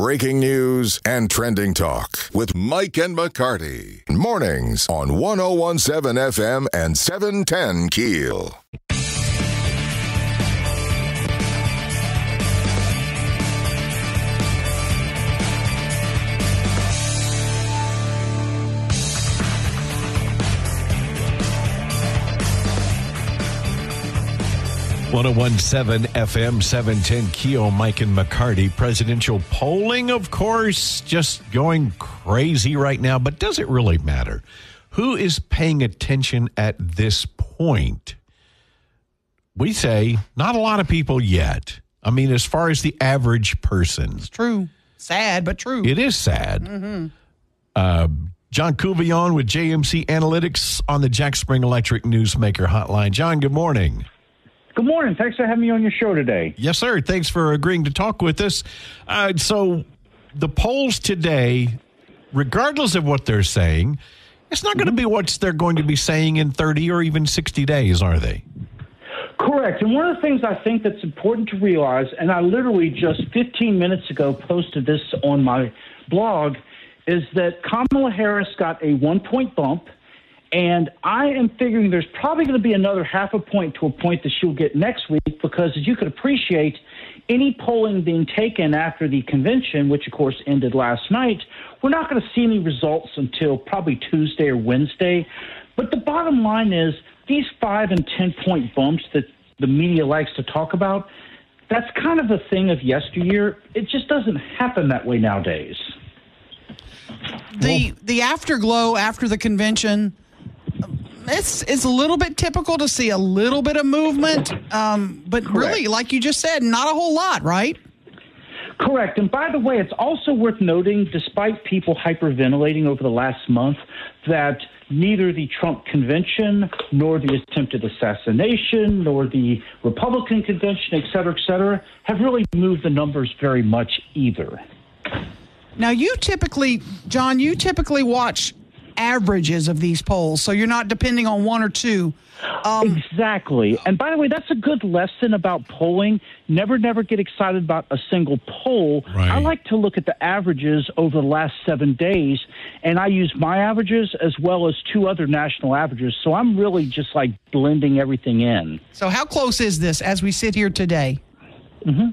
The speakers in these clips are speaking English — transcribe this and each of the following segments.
breaking news and trending talk with Mike and McCarty. Mornings on 101.7 FM and 710 KEEL. .101.7 FM, 710 KEEL, Mike and McCarty. Presidential polling, of course, just going crazy right now. But does it really matter? Who is paying attention at this point? We say not a lot of people yet. I mean, as far as the average person. It's true. Sad, but true. It is sad. Mm-hmm. John Couvillon with JMC Analytics on the Jack Spring Electric Newsmaker Hotline. John, good morning. Good morning. Thanks for having me on your show today. Yes, sir. Thanks for agreeing to talk with us. So the polls today, regardless of what they're saying, it's not going to be what they're going to be saying in 30 or even 60 days, are they? Correct. And one of the things I think that's important to realize, and I literally just 15 minutes ago posted this on my blog, is that Kamala Harris got a 1-point bump. And I am figuring there's probably going to be another half a point to a point that she'll get next week because, as you could appreciate, any polling being taken after the convention, which, of course, ended last night, we're not going to see any results until probably Tuesday or Wednesday. But the bottom line is these 5- and 10-point bumps that the media likes to talk about, that's kind of a thing of yesteryear. It just doesn't happen that way nowadays. The afterglow after the convention, it's a little bit typical to see a little bit of movement, but really, like you just said, not a whole lot, right? Correct. And by the way, it's also worth noting, despite people hyperventilating over the last month, that neither the Trump convention, nor the attempted assassination, nor the Republican convention, et cetera, have really moved the numbers very much either. Now, John, you typically watch averages of these polls, so you're not depending on one or two. Exactly. And by the way, that's a good lesson about polling. Never get excited about a single poll. Right. I like to look at the averages over the last 7 days, and I use my averages as well as 2 other national averages. So I'm really just like blending everything in. So how close is this as we sit here today? Mm-hmm.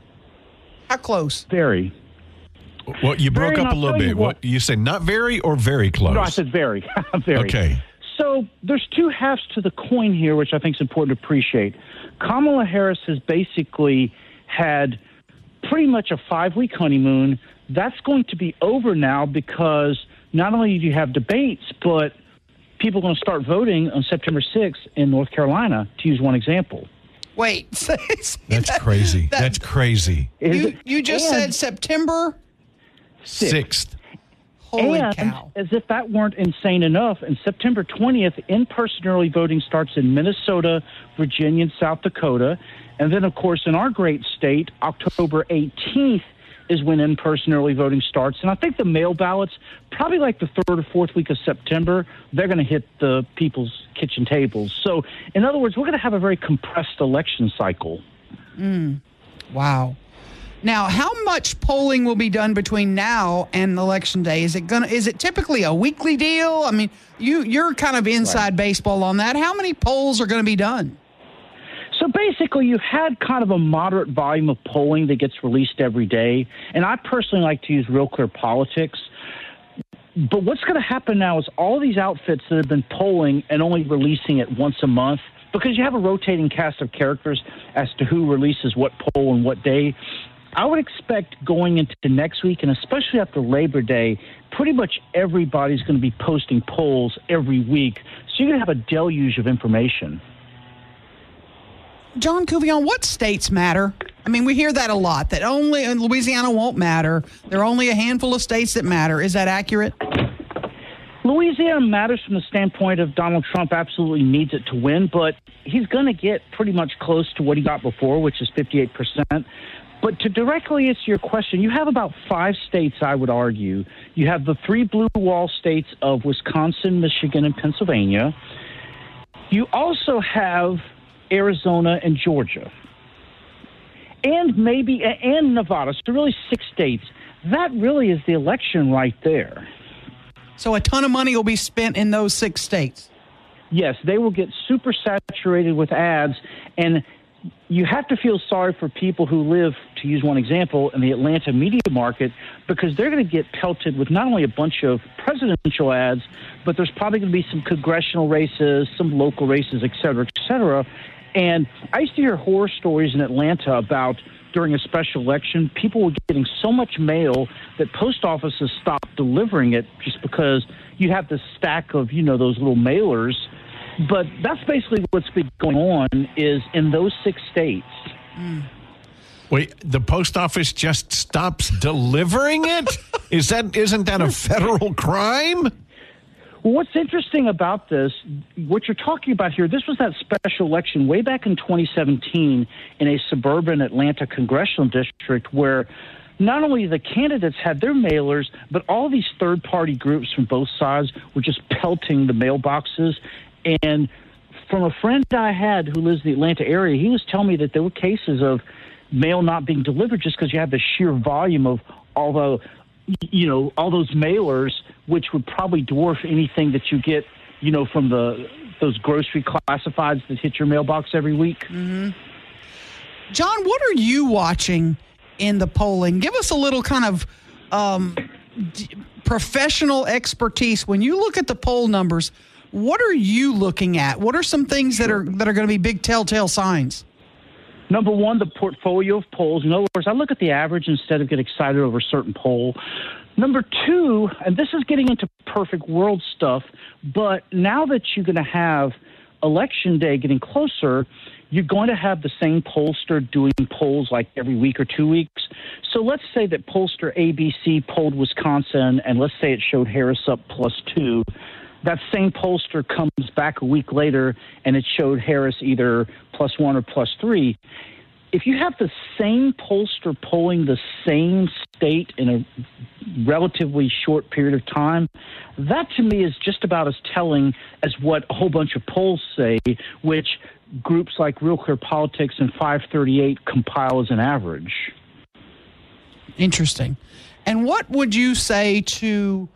How close? Very. Well, you broke Very, up a little bit. What you say? Not very or very close? No, I said very. Very. Okay. So there's 2 halves to the coin here, which I think is important to appreciate. Kamala Harris has basically had pretty much a 5-week honeymoon. That's going to be over now because not only do you have debates, but people are going to start voting on September 6th in North Carolina, to use one example. Wait. That's crazy. That's crazy. You just said September 6th. Holy and cow. as if that weren't insane enough, on September 20th, in-person early voting starts in Minnesota, Virginia, and South Dakota. And then, of course, in our great state, October 18th is when in-person early voting starts. And I think the mail ballots, probably like the 3rd or 4th week of September, they're going to hit the people's kitchen tables. So, in other words, we're going to have a very compressed election cycle. Wow. Now, how much polling will be done between now and Election Day? Is it typically a weekly deal? I mean, you're kind of inside baseball on that. How many polls are going to be done? So basically, you had kind of a moderate volume of polling that gets released every day. And I personally like to use Real Clear Politics. But what's going to happen now is all these outfits that have been polling and only releasing it once a month, because you have a rotating cast of characters as to who releases what poll and what day, I would expect going into next week, and especially after Labor Day, pretty much everybody's going to be posting polls every week. So you're going to have a deluge of information. John Couvillon, what states matter? I mean, we hear that a lot, that only Louisiana won't matter. There are only a handful of states that matter. Is that accurate? Louisiana matters from the standpoint of Donald Trump absolutely needs it to win, but he's going to get pretty much close to what he got before, which is 58%. But to directly answer your question, you have about 5 states, I would argue. You have the 3 blue wall states of Wisconsin, Michigan, and Pennsylvania. You also have Arizona and Georgia. And Nevada. So really 6 states. that really is the election right there. So a ton of money will be spent in those 6 states. Yes, they will get super saturated with ads, and you have to feel sorry for people who live, to use one example, in the Atlanta media market, because they're going to get pelted with not only a bunch of presidential ads, but there's probably going to be some congressional races, some local races, et cetera, et cetera. And I used to hear horror stories in Atlanta about during a special election, people were getting so much mail that post offices stopped delivering it just because you have this stack of, those little mailers. But that's basically what's been going on is in those 6 states. Wait, the post office just stops delivering it? Isn't that a federal crime? Well, what's interesting about this, what you're talking about here, this was that special election way back in 2017 in a suburban Atlanta congressional district where not only the candidates had their mailers, but all these third-party groups from both sides were just pelting the mailboxes. And from a friend I had who lives in the Atlanta area, he was telling me that there were cases of mail not being delivered just because you have the sheer volume of all those mailers, which would probably dwarf anything that you get, from those grocery classifieds that hit your mailbox every week. Mm-hmm. John, what are you watching in the polling? Give us a little kind of professional expertise. When you look at the poll numbers, what are you looking at? What are some things that are going to be big telltale signs? Number one, the portfolio of polls. In other words, I look at the average instead of get excited over a certain poll. Number two, and this is getting into perfect world stuff, but now that you're going to have Election Day getting closer, you're going to have the same pollster doing polls like every week or 2 weeks. So let's say that pollster ABC polled Wisconsin, and let's say it showed Harris up +2. That same pollster comes back a week later, and it showed Harris either +1 or +3. If you have the same pollster polling the same state in a relatively short period of time, that to me is just about as telling as what a whole bunch of polls say, which groups like Real Clear Politics and 538 compile as an average. Interesting. And what would you say to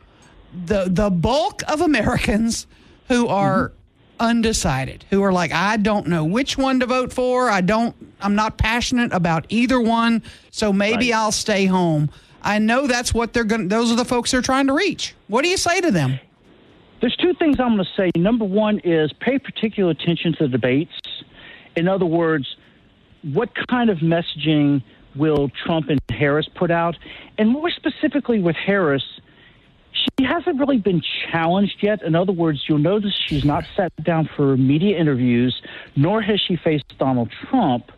the bulk of Americans who are undecided, who are like, I don't know which one to vote for. I'm not passionate about either one, so maybe I'll stay home. I know that's what those are the folks they're trying to reach. What do you say to them? There's 2 things I'm going to say. Number one is pay particular attention to the debates. In other words, what kind of messaging will Trump and Harris put out? And more specifically with Harris, she hasn't really been challenged yet. In other words, you'll notice she's not sat down for media interviews, nor has she faced Donald Trump.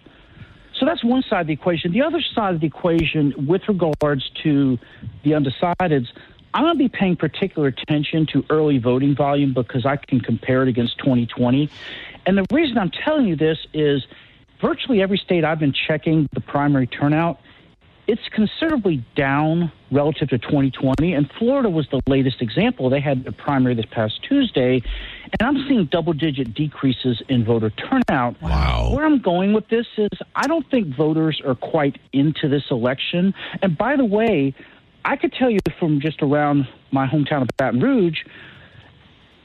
So that's one side of the equation. The other side of the equation, with regards to the undecideds, I'm going to be paying particular attention to early voting volume because I can compare it against 2020. And the reason I'm telling you this is virtually every state I've been checking the primary turnout, it's considerably down relative to 2020, and Florida was the latest example. They had the primary this past Tuesday, and I'm seeing double-digit decreases in voter turnout. Wow. Where I'm going with this is I don't think voters are quite into this election. And by the way, I could tell you from just around my hometown of Baton Rouge,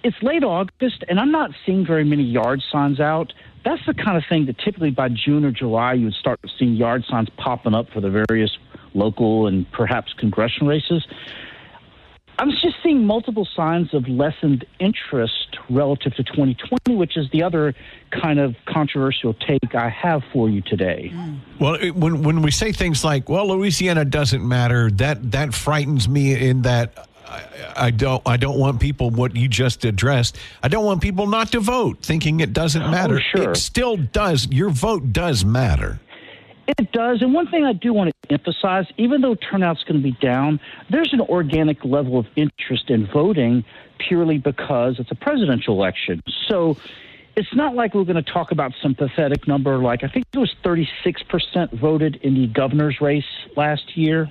it's late August, and I'm not seeing very many yard signs out. That's the kind of thing that typically by June or July you would start seeing yard signs popping up for the various local and perhaps congressional races. I'm just seeing multiple signs of lessened interest relative to 2020, which is the other kind of controversial take I have for you today. Well, when we say things like, well, Louisiana doesn't matter, that frightens me in that I don't want people, what you just addressed, I don't want people not to vote thinking it doesn't matter. Oh, sure. It still does. Your vote does matter. It does. And one thing I do want to emphasize, even though turnout's going to be down, there's an organic level of interest in voting purely because it's a presidential election. So it's not like we're going to talk about some pathetic number like I think it was 36% voted in the governor's race last year.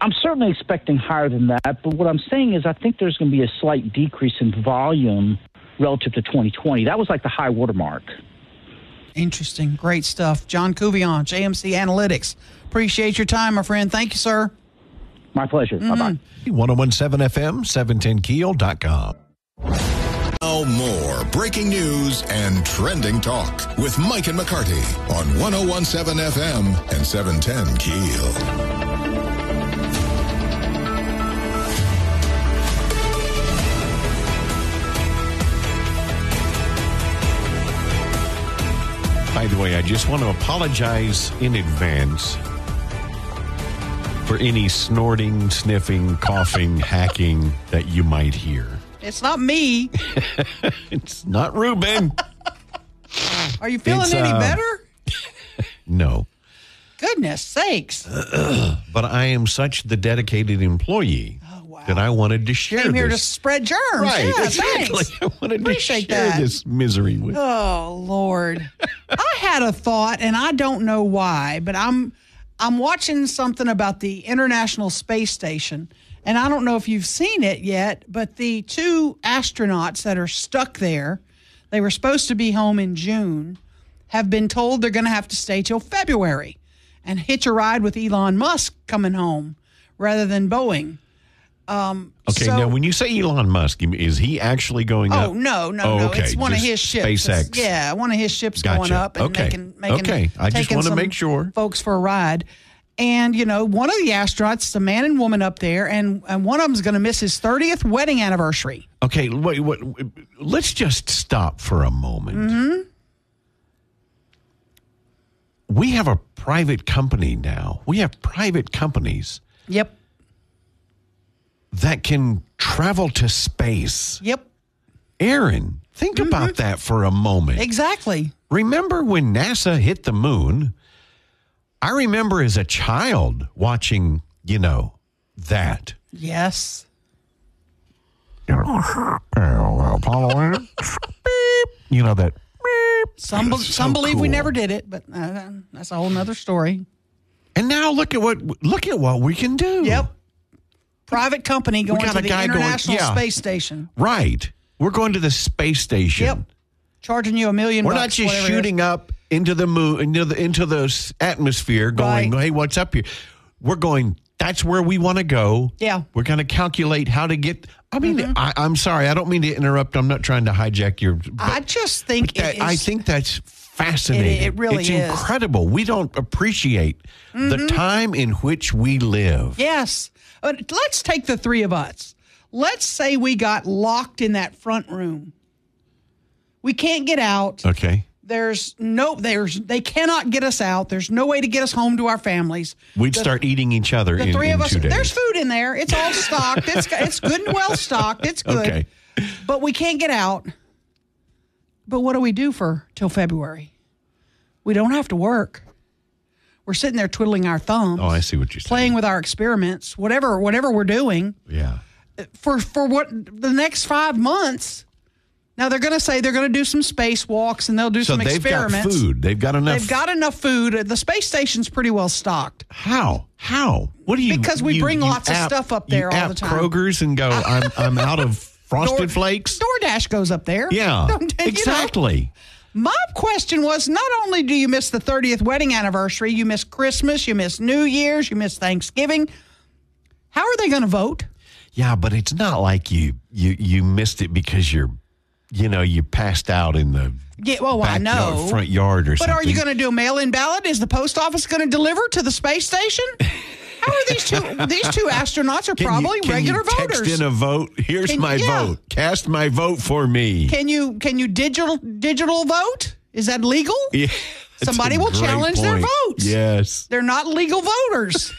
I'm certainly expecting higher than that, but what I'm saying is I think there's going to be a slight decrease in volume relative to 2020. That was like the high watermark. Interesting. Great stuff. John Couvion, JMC Analytics. Appreciate your time, my friend. Thank you, sir. My pleasure. Bye-bye. 1017 FM, 710keel.com. Now more breaking news and trending talk with Mike and McCarty on 1017 FM and 710 KEEL. By the way, I just want to apologize in advance for any snorting, sniffing, coughing, hacking that you might hear. It's not me. It's not Ruben. Are you feeling any better? No. Goodness sakes. But I am such the dedicated employee that I wanted to share Came this. here to spread germs. Right, Yeah, exactly. thanks. I wanted Appreciate to share that. this misery with you. Oh, Lord. I had a thought, and I don't know why, but I'm watching something about the International Space Station, and I don't know if you've seen it yet, but the 2 astronauts that are stuck there, they were supposed to be home in June, have been told they're going to have to stay till February and hitch a ride with Elon Musk coming home rather than Boeing. Okay, now when you say Elon Musk, is he actually going up? Oh, no. Okay, It's one of just his ships. SpaceX. One of his ships Gotcha. going up and Okay. making Okay, I just taking want to some make sure. folks for a ride. And, one of the astronauts, a man and woman up there, and one of them's going to miss his 30th wedding anniversary. Okay, wait, let's just stop for a moment. Mm-hmm. We have a private company now. We have private companies. Yep. That can travel to space. Yep. Aaron, think about that for a moment. Exactly. Remember when NASA hit the moon? I remember as a child watching, that. Yes. Apollo, that. Some believe we never did it, but that's a whole nother story. And now look at what we can do. Yep. Private company going to the International Space Station. Right. We're going to the space station. Yep. Charging you $1 million. We're not just shooting up into the moon, into the atmosphere going, Right. hey, what's up here? We're going, that's where we want to go. Yeah. We're going to calculate how to get. I mean, I'm sorry. I don't mean to interrupt. I'm not trying to hijack your. I just think I think that's fascinating. It really it's is. Incredible. We don't appreciate the time in which we live. Yes. Let's take the 3 of us. Let's say we got locked in that front room. We can't get out. Okay. They cannot get us out. There's no way to get us home to our families. We'd start eating each other The in 3 of us. 2 days. There's food in there. It's all stocked. It's good and well stocked. It's good. Okay. But we can't get out. But what do we do till February? We don't have to work. We're sitting there twiddling our thumbs. Oh, I see what you're saying. Playing with our experiments, whatever we're doing. Yeah. For what the next 5 months. Now they're going to say they're going to do some spacewalks and they'll do some experiments. So they've got food. They've got enough. They've got enough food. The space station's pretty well stocked. How? What do you? Because we bring lots of stuff up there all the time. Kroger's and go. I'm out of Frosted Flakes. DoorDash goes up there. Yeah, exactly. My question was, not only do you miss the 30th wedding anniversary, you miss Christmas, you miss New Year's, you miss Thanksgiving. How are they going to vote? Yeah, but it's not like you missed it because you passed out in the front yard or something. But are you going to do a mail-in ballot? Is the post office going to deliver to the space station? How are these two astronauts are probably regular voters. Text in a vote. Here's my vote. Cast my vote for me. Can you digital vote? Is that legal? Yeah, somebody will challenge their votes. Yes. They're not legal voters.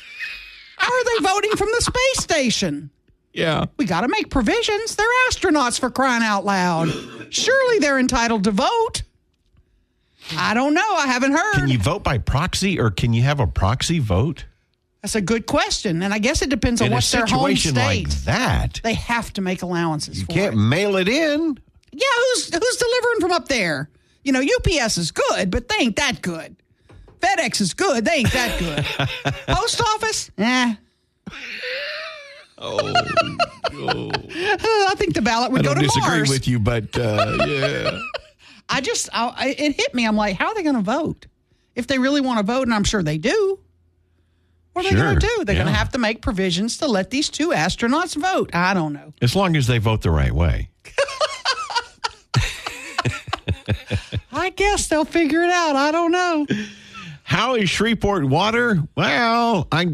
How are they voting from the space station? Yeah. We got to make provisions. They're astronauts, for crying out loud. Surely they're entitled to vote. I don't know. I haven't heard. Can you vote by proxy or can you have a proxy vote? That's a good question. And I guess it depends on what's their home state. In a situation like that, they have to make allowances for it. You can't mail it in. Yeah, who's delivering from up there? UPS is good, but they ain't that good. FedEx is good. They ain't that good. Post office? Oh. I think the ballot would go to Mars. I don't disagree with you, but yeah. It hit me. I'm like, how are they going to vote? If they really want to vote, and I'm sure they do. What are they going to do? They're Yeah. going to have to make provisions to let these two astronauts vote. I don't know. As long as they vote the right way. I guess they'll figure it out. I don't know. How is Shreveport water? Well, I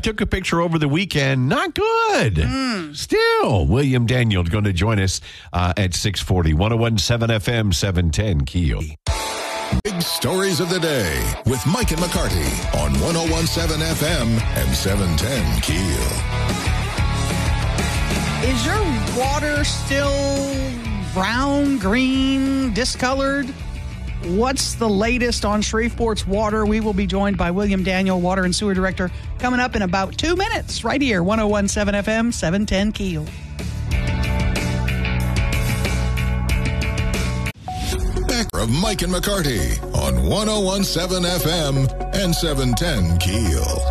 took a picture over the weekend. Not good. Still, William Daniel going to join us at 6:40. 101.7 FM, 710 KEEL. Big stories of the day with Mike and McCarty on 101.7 FM and 710 KEEL. Is your water still brown, green, discolored? What's the latest on Shreveport's water? We will be joined by William Daniel, Water and Sewer Director, coming up in about 2 minutes right here, 101.7 FM, 710 KEEL. Back of Mike and McCarty on 101.7 FM and 710 KEEL.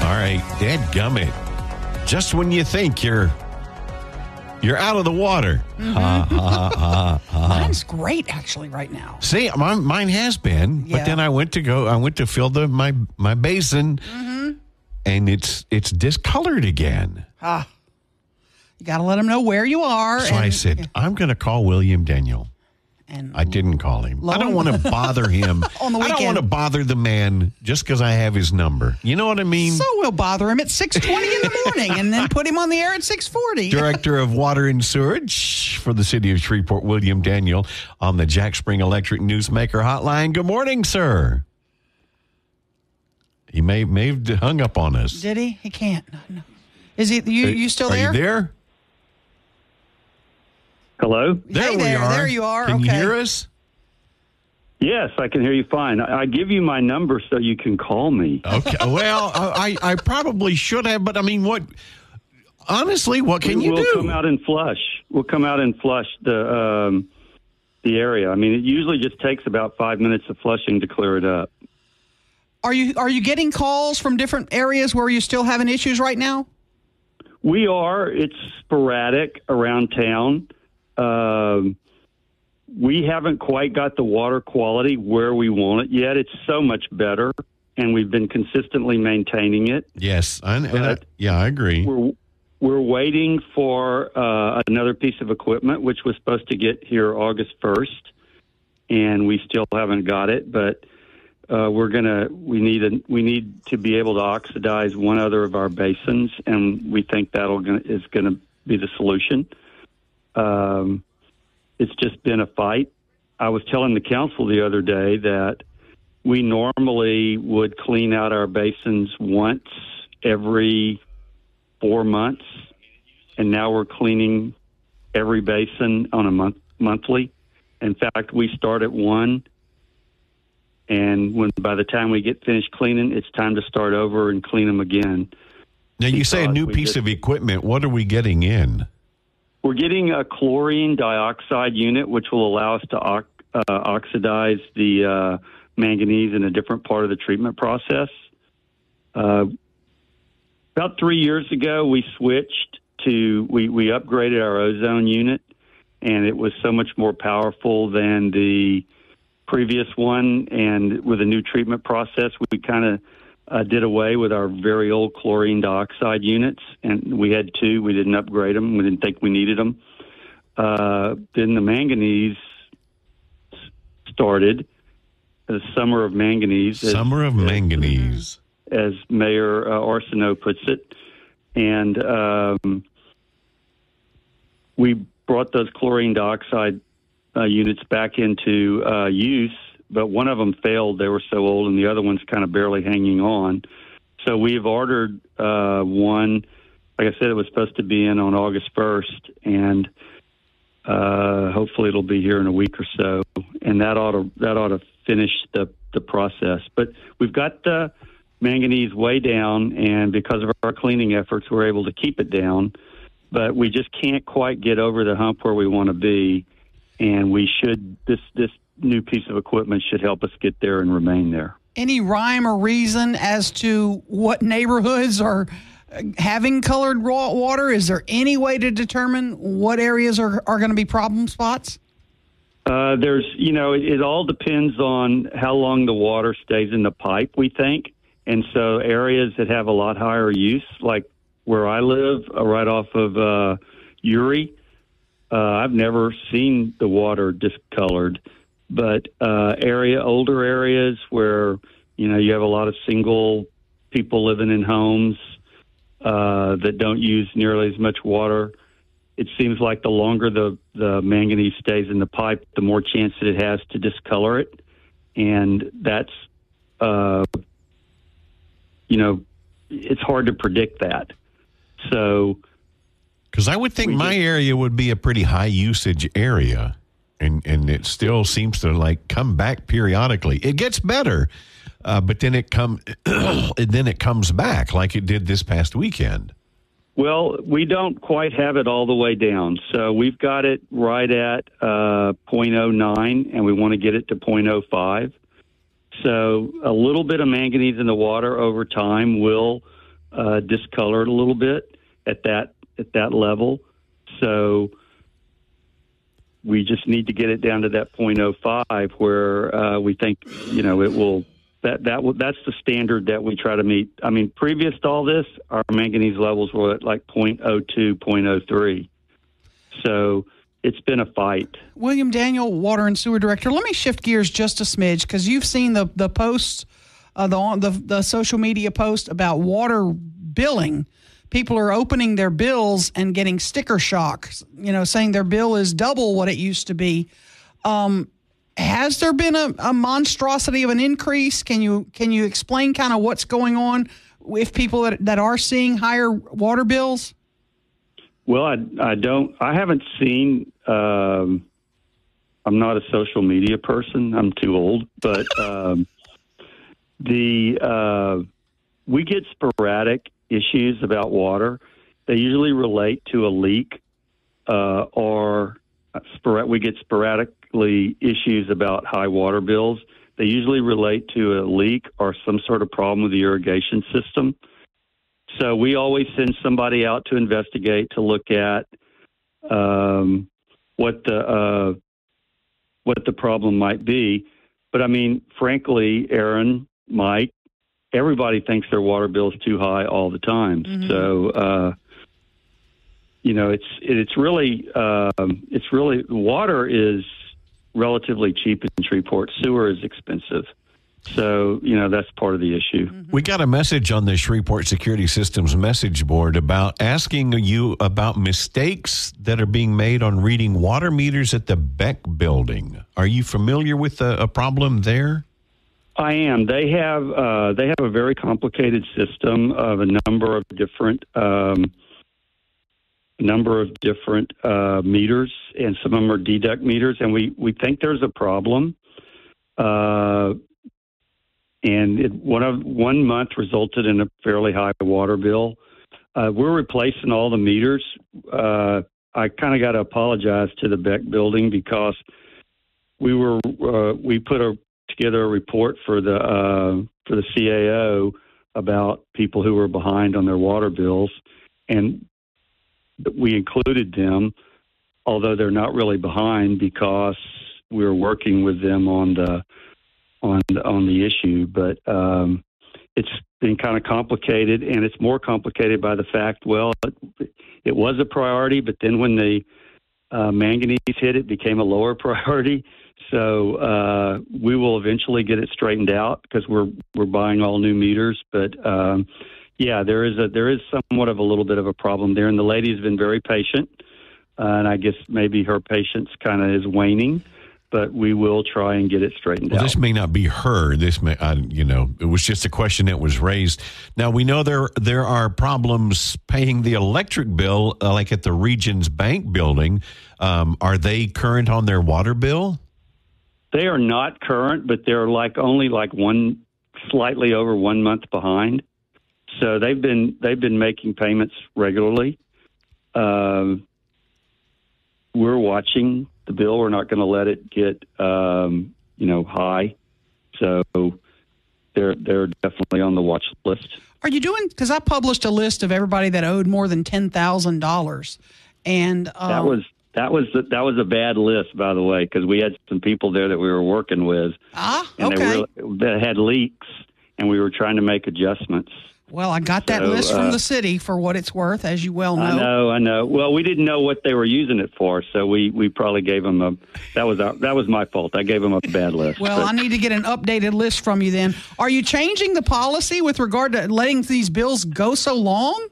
All right, dadgummit. Just when you think you're out of the water. Mine's great, actually, right now. See, mine has been, Yeah. but then I went to fill my basin, and it's discolored again. You got to let them know where you are. So I said, I'm going to call William Daniel. And I didn't call him. I don't want to bother him. On the I don't weekend. want to bother the man just because I have his number. You know what I mean? So we'll bother him at 6:20 in the morning and then put him on the air at 6:40. Director of Water and Sewerage for the city of Shreveport, William Daniel, on the Jack Spring Electric Newsmaker Hotline. Good morning, sir. He may have hung up on us. Did he? He can't. No. Is he? You still there? Are you there? Hello? There Hey we there, are. there you are. Can you Okay. hear us? Yes, I can hear you fine. I give you my number so you can call me. Okay. Well, I probably should have, but I mean, what? Honestly, what can you We'll do? come out and flush. We'll come out and flush the area. I mean, it usually just takes about 5 minutes of flushing to clear it up. Are you getting calls from different areas where you're still having issues right now? We are. It's sporadic around town. We haven't quite got the water quality where we want it yet. It's so much better, and we've been consistently maintaining it. Yes, I But agree. We're waiting for another piece of equipment, which was supposed to get here August 1st, and we still haven't got it. But we need to be able to oxidize one other of our basins, and we think is going to be the solution. It's just been a fight. I was telling the council the other day that we normally would clean out our basins once every 4 months, and now we're cleaning every basin on a monthly. In fact, we start at one, and by the time we get finished cleaning, it's time to start over and clean them again. Now, you say a Because new piece of equipment. What are we getting in? We're getting a chlorine dioxide unit, which will allow us to oxidize the manganese in a different part of the treatment process. About 3 years ago, we switched to, we upgraded our ozone unit, and it was so much more powerful than the previous one. And with a new treatment process, we kind of did away with our very old chlorine dioxide units, and we had two. We didn't upgrade them. We didn't think we needed them. Then the manganese started, the summer of manganese. Summer of manganese. As Mayor Arsenault puts it. And we brought those chlorine dioxide units back into use, but one of them failed. They were so old, and the other one's kind of barely hanging on. So we've ordered one. Like I said, it was supposed to be in on August 1st, and hopefully it'll be here in a week or so, and that ought to finish the process. But we've got the manganese way down, and because of our cleaning efforts, we're able to keep it down. But we just can't quite get over the hump where we want to be, and we should. This new piece of equipment should help us get there and remain there. Any rhyme or reason as to what neighborhoods are having colored raw water? Is there any way to determine what areas are going to be problem spots? It all depends on how long the water stays in the pipe, we think. And so areas that have a lot higher use, like where I live, right off of Uri, I've never seen the water discolored. But older areas where, you have a lot of single people living in homes that don't use nearly as much water, it seems like the longer the manganese stays in the pipe, the more chance that it has to discolor it. And that's, it's hard to predict that. So, because I would think my area would be a pretty high usage area, and it still seems to come back periodically. It gets better, but then it comes back like it did this past weekend. Well, we don't quite have it all the way down. So we've got it right at 0.09, and we want to get it to 0.05. So a little bit of manganese in the water over time will discolor it a little bit at that level. So we just need to get it down to that 0.05 where we think, it will. That's the standard that we try to meet. I mean, previous to all this, our manganese levels were at 0.02, 0.03. So it's been a fight. William Daniel, Water and Sewer Director. Let me shift gears just a smidge, because you've seen the posts, the social media post about water billing. People are opening their bills and getting sticker shock, saying their bill is double what it used to be. Has there been a monstrosity of an increase? Can you explain kind of what's going on with people that are seeing higher water bills? Well, I haven't seen, I'm not a social media person. I'm too old, but we get sporadic issues about water. They usually relate to a leak, or we get sporadically issues about high water bills. They usually relate to a leak or some sort of problem with the irrigation system. So we always send somebody out to investigate, to look at what the problem might be. But I mean, frankly, Aaron, Mike, everybody thinks their water bill is too high all the time. Mm-hmm. So, it's really water is relatively cheap in Shreveport. Sewer is expensive. So, that's part of the issue. We got a message on the Shreveport Security Systems message board about asking you about mistakes that are being made on reading water meters at the Beck building. Are you familiar with a problem there? I am. They have a very complicated system of a number of different meters, and some of them are deduct meters, and we think there's a problem. And one month resulted in a fairly high water bill. We're replacing all the meters. I kind of got to apologize to the Beck building, because we put together a report for the CAO about people who were behind on their water bills, and we included them, although they're not really behind, because we're working with them on the issue. But it's been kind of complicated, and it's more complicated by the fact, it was a priority, but then when the manganese hit, it became a lower priority. So we will eventually get it straightened out, because we're buying all new meters. But there is somewhat of a little bit of a problem there, and the lady has been very patient, and I guess maybe her patience kind of is waning. But we will try and get it straightened out. This may not be her. This may, it was just a question that was raised. Now, we know there are problems paying the electric bill, like at the Regions Bank building. Are they current on their water bill? They are not current, but they're only slightly over 1 month behind. So they've been making payments regularly. We're watching the bill. We're not going to let it get high. So they're definitely on the watch list. Are you doing? Because I published a list of everybody that owed more than $10,000, and that was a bad list, by the way, because we had some people there that we were working with, and that had leaks, and we were trying to make adjustments. Well, I got that list from the city for what it's worth, as you well know. I know. Well, we didn't know what they were using it for, so we probably gave them that was my fault. I gave them a bad list. Well, I need to get an updated list from you then. Are you changing the policy with regard to letting these bills go so long?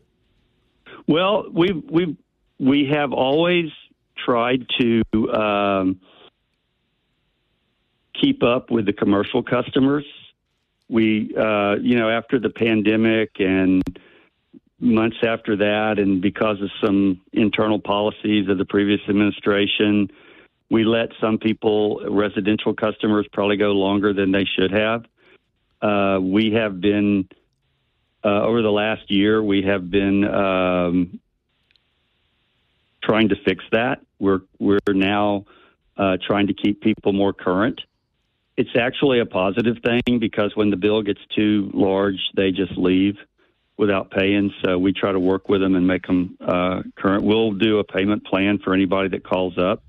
Well, we have always tried to keep up with the commercial customers. We, after the pandemic and months after that, and because of some internal policies of the previous administration, we let some people, residential customers, probably go longer than they should have. We have been, over the last year, we have been trying to fix that. We're now trying to keep people more current. It's actually a positive thing because when the bill gets too large, they just leave without paying. So we try to work with them and make them current. We'll do a payment plan for anybody that calls up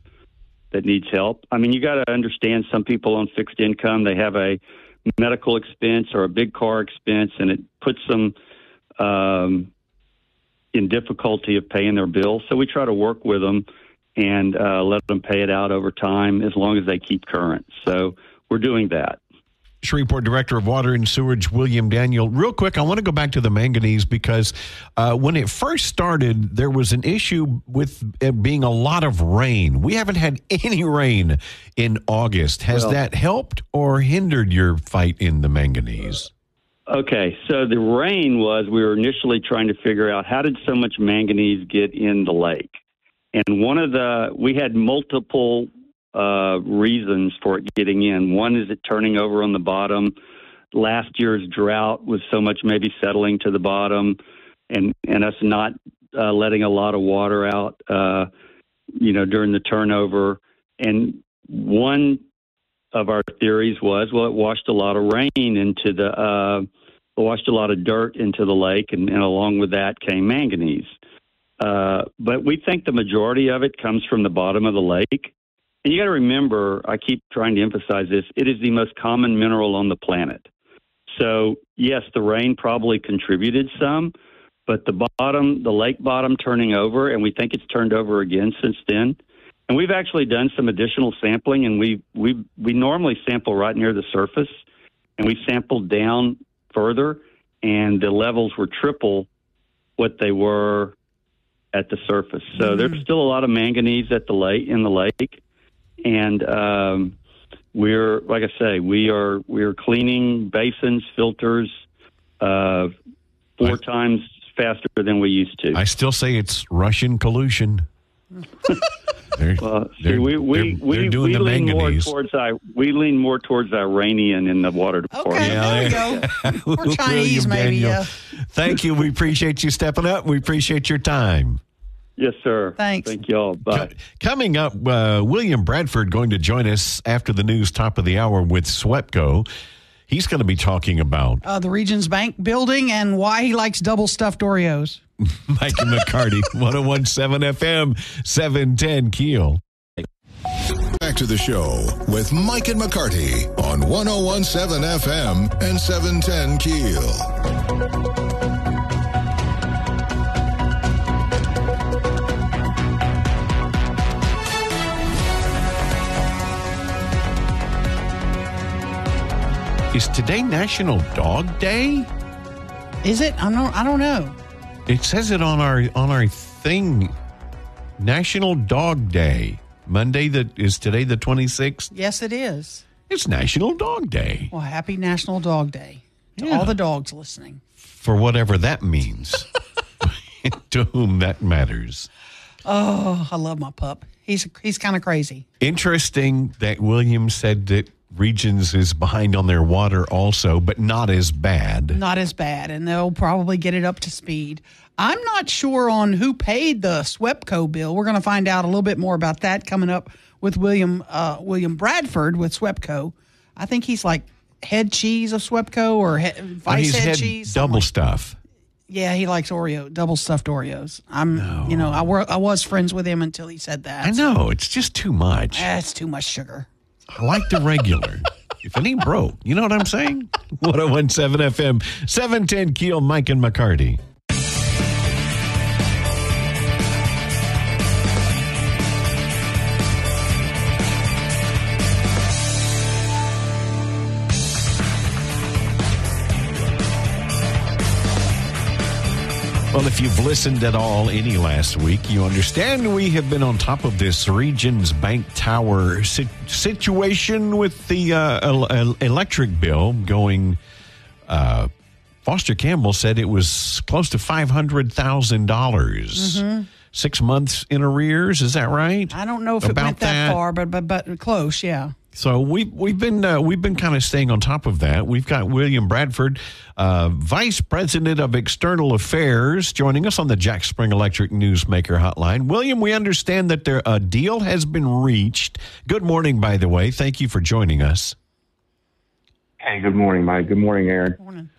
that needs help. I mean, you got to understand some people on fixed income, they have a medical expense or a big car expense, and it puts them in difficulty of paying their bills. So we try to work with them and let them pay it out over time as long as they keep current. So we're doing that. Shreveport Director of Water and Sewerage, William Daniel. Real quick, I want to go back to the manganese because when it first started, there was an issue with it being a lot of rain. We haven't had any rain in August. Has that helped or hindered your fight in the manganese? Okay, so the rain was, we were initially trying to figure out how did so much manganese get in the lake? And we had multiple reasons for it getting in. One is it turning over on the bottom. Last year's drought was so much maybe settling to the bottom and us not letting a lot of water out, during the turnover. And one of our theories was, it washed a lot of rain into washed a lot of dirt into the lake, and along with that came manganese. But we think the majority of it comes from the bottom of the lake. And you got to remember, I keep trying to emphasize this, it is the most common mineral on the planet. So, yes, the rain probably contributed some, but the lake bottom turning over, and we think it's turned over again since then. And we've actually done some additional sampling, and we normally sample right near the surface, and we sampled down further, and the levels were triple what they were at the surface. So there's still a lot of manganese in the lake. And we're, like I say, we are cleaning basins, filters, 4 times faster than we used to. I still say it's Russian collusion. We lean more towards Iranian in the water department. Okay, there you go. Or Chinese, maybe. Yeah. Thank you. We appreciate you stepping up. We appreciate your time. Yes, sir. Thanks. Thank you all. Bye. Coming up, William Bradford going to join us after the news, top of the hour with SWEPCO. He's going to be talking about the Regions Bank building and why he likes double stuffed Oreos. Mike and McCarty, 101.7 FM, 710 KEEL. Back to the show with Mike and McCarty on 101.7 FM and 710 KEEL. Is today National Dog Day? Is it? I don't know. It says it on our thing. National Dog Day. Monday, is today the 26th? Yes, it is. It's National Dog Day. Well, happy National Dog Day to all the dogs listening. For whatever that means. To whom that matters. Oh, I love my pup. He's kind of crazy. Interesting that William said that Regions is behind on their water also, but not as bad. Not as bad, and they'll probably get it up to speed. I'm not sure on who paid the SWEPCO bill. We're going to find out a little bit more about that coming up with William Bradford with SWEPCO. I think he's like head cheese of Swepco or Vice head cheese? Double stuff. Yeah, he likes double stuffed Oreos. I was friends with him until he said that. I know, it's just too much. It's too much sugar. I like the regular. If it ain't broke, you know what I'm saying? 101.7 FM, 710 Keel, Mike and McCarty. Well, if you've listened at all any last week, you understand we have been on top of this Regions Bank Tower situation with the electric bill going. Foster Campbell said it was close to $500,000. Mm-hmm. 6 months in arrears, is that right? I don't know if it went that far, but close, yeah. So we've been kind of staying on top of that. We've got William Bradford, Vice President of External Affairs, joining us on the Jack Spring Electric Newsmaker Hotline. William, we understand that a deal has been reached. Good morning, by the way. Thank you for joining us. Hey, good morning, Mike. Good morning, Aaron. Good morning.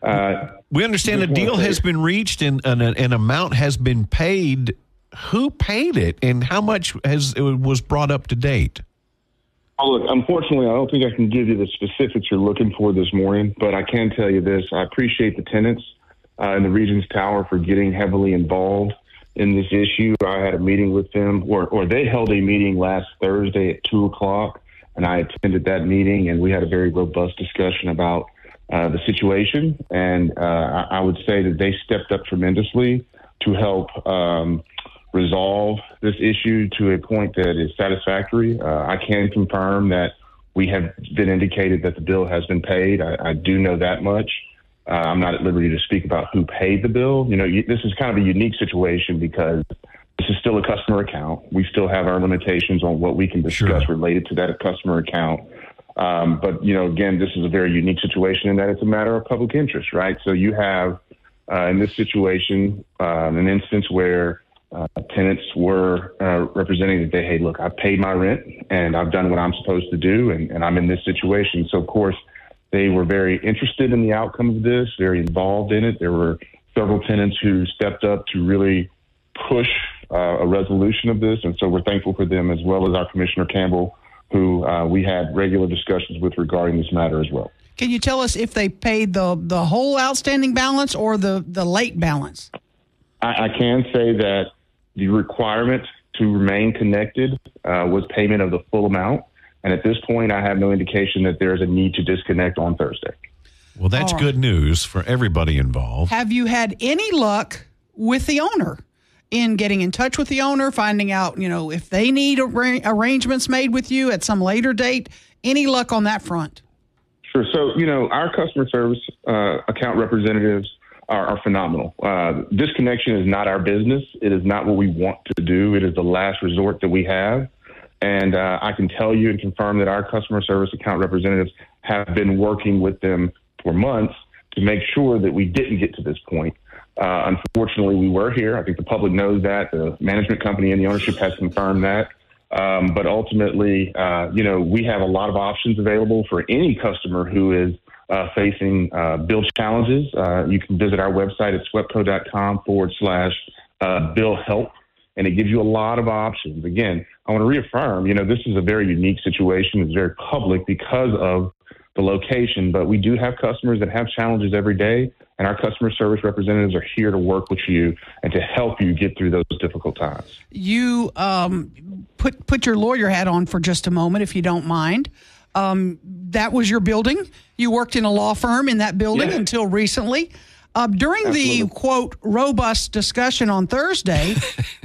We understand a deal has been reached and an amount has been paid. Who paid it, and how much was brought up to date? Oh, look, unfortunately, I don't think I can give you the specifics you're looking for this morning, but I can tell you this. I appreciate the tenants in the Regions Tower for getting heavily involved in this issue. I had a meeting with them, or they held a meeting last Thursday at 2 o'clock, and I attended that meeting, and we had a very robust discussion about the situation. And I would say that they stepped up tremendously to help resolve this issue to a point that is satisfactory. I can confirm that we have been indicated that the bill has been paid. I do know that much. I'm not at liberty to speak about who paid the bill. You know, this is kind of a unique situation because this is still a customer account. We still have our limitations on what we can discuss related to that customer account. But, you know, again, this is a very unique situation in that it's a matter of public interest, right? So you have, in this situation, an instance where tenants were representing that hey, look, I've paid my rent and I've done what I'm supposed to do, and I'm in this situation. So, of course, they were very interested in the outcome of this, very involved in it. There were several tenants who stepped up to really push a resolution of this, and so we're thankful for them, as well as our Commissioner Campbell, who we had regular discussions with regarding this matter as well. Can you tell us if they paid the whole outstanding balance or the late balance? I can say that the requirement to remain connected was payment of the full amount. And at this point, I have no indication that there's a need to disconnect on Thursday. Well, that's good news for everybody involved. Have you had any luck with the owner in getting in touch with the owner, finding out, you know, if they need arrangements made with you at some later date? Any luck on that front? Sure. So, you know, our customer service account representatives are phenomenal. Disconnection is not our business. It is not what we want to do. It is the last resort that we have. And I can tell you and confirm that our customer service account representatives have been working with them for months to make sure that we didn't get to this point. Unfortunately, we were here. I think the public knows that. The management company and the ownership has confirmed that. But ultimately, you know, we have a lot of options available for any customer who is facing bill challenges. You can visit our website at swepco.com/bill help, and it gives you a lot of options. Again, I want to reaffirm, you know, this is a very unique situation. It's very public because of the location, but we do have customers that have challenges every day, and our customer service representatives are here to work with you and to help you get through those difficult times. You put your lawyer hat on for just a moment, if you don't mind. That was your building. You worked in a law firm in that building until recently. During the, quote, robust discussion on Thursday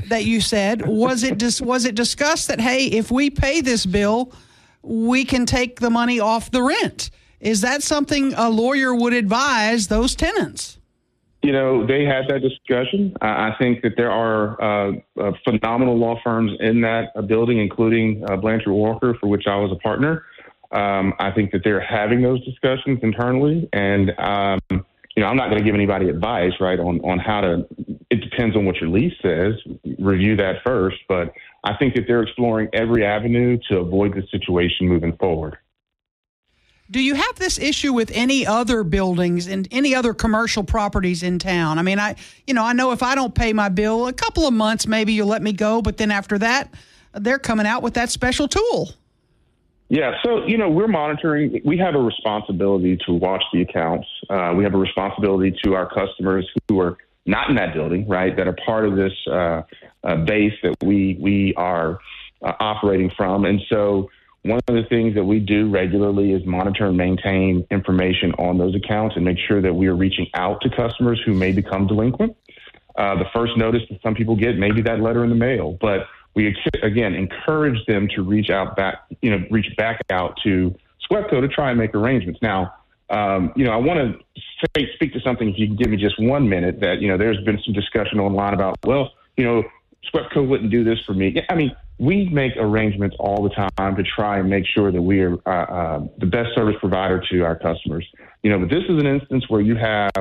that you said, was it discussed that, hey, if we pay this bill, we can take the money off the rent? Is that something a lawyer would advise those tenants? You know, they had that discussion. I think that there are phenomenal law firms in that building, including Blanchard Walker, for which I was a partner. I think that they're having those discussions internally, and you know, I'm not going to give anybody advice, right, on how to. It depends on what your lease says. Review that first, but I think that they're exploring every avenue to avoid this situation moving forward. Do you have this issue with any other buildings and any other commercial properties in town? I mean, I know if I don't pay my bill, a couple of months, maybe you'll let me go. But then after that, they're coming out with that special tool. Yeah, so, we're monitoring. We have a responsibility to watch the accounts. We have a responsibility to our customers who are not in that building, right, that are part of this base that we are operating from. And so one of the things that we do regularly is monitor and maintain information on those accounts and make sure that we are reaching out to customers who may become delinquent. The first notice that some people get may be that letter in the mail, but we, again, encourage them to reach back out to SWEPCO to try and make arrangements. Now, I want to speak to something, if you can give me just 1 minute, that, there's been some discussion online about, SWEPCO wouldn't do this for me. I mean, we make arrangements all the time to try and make sure that we are the best service provider to our customers. But this is an instance where you have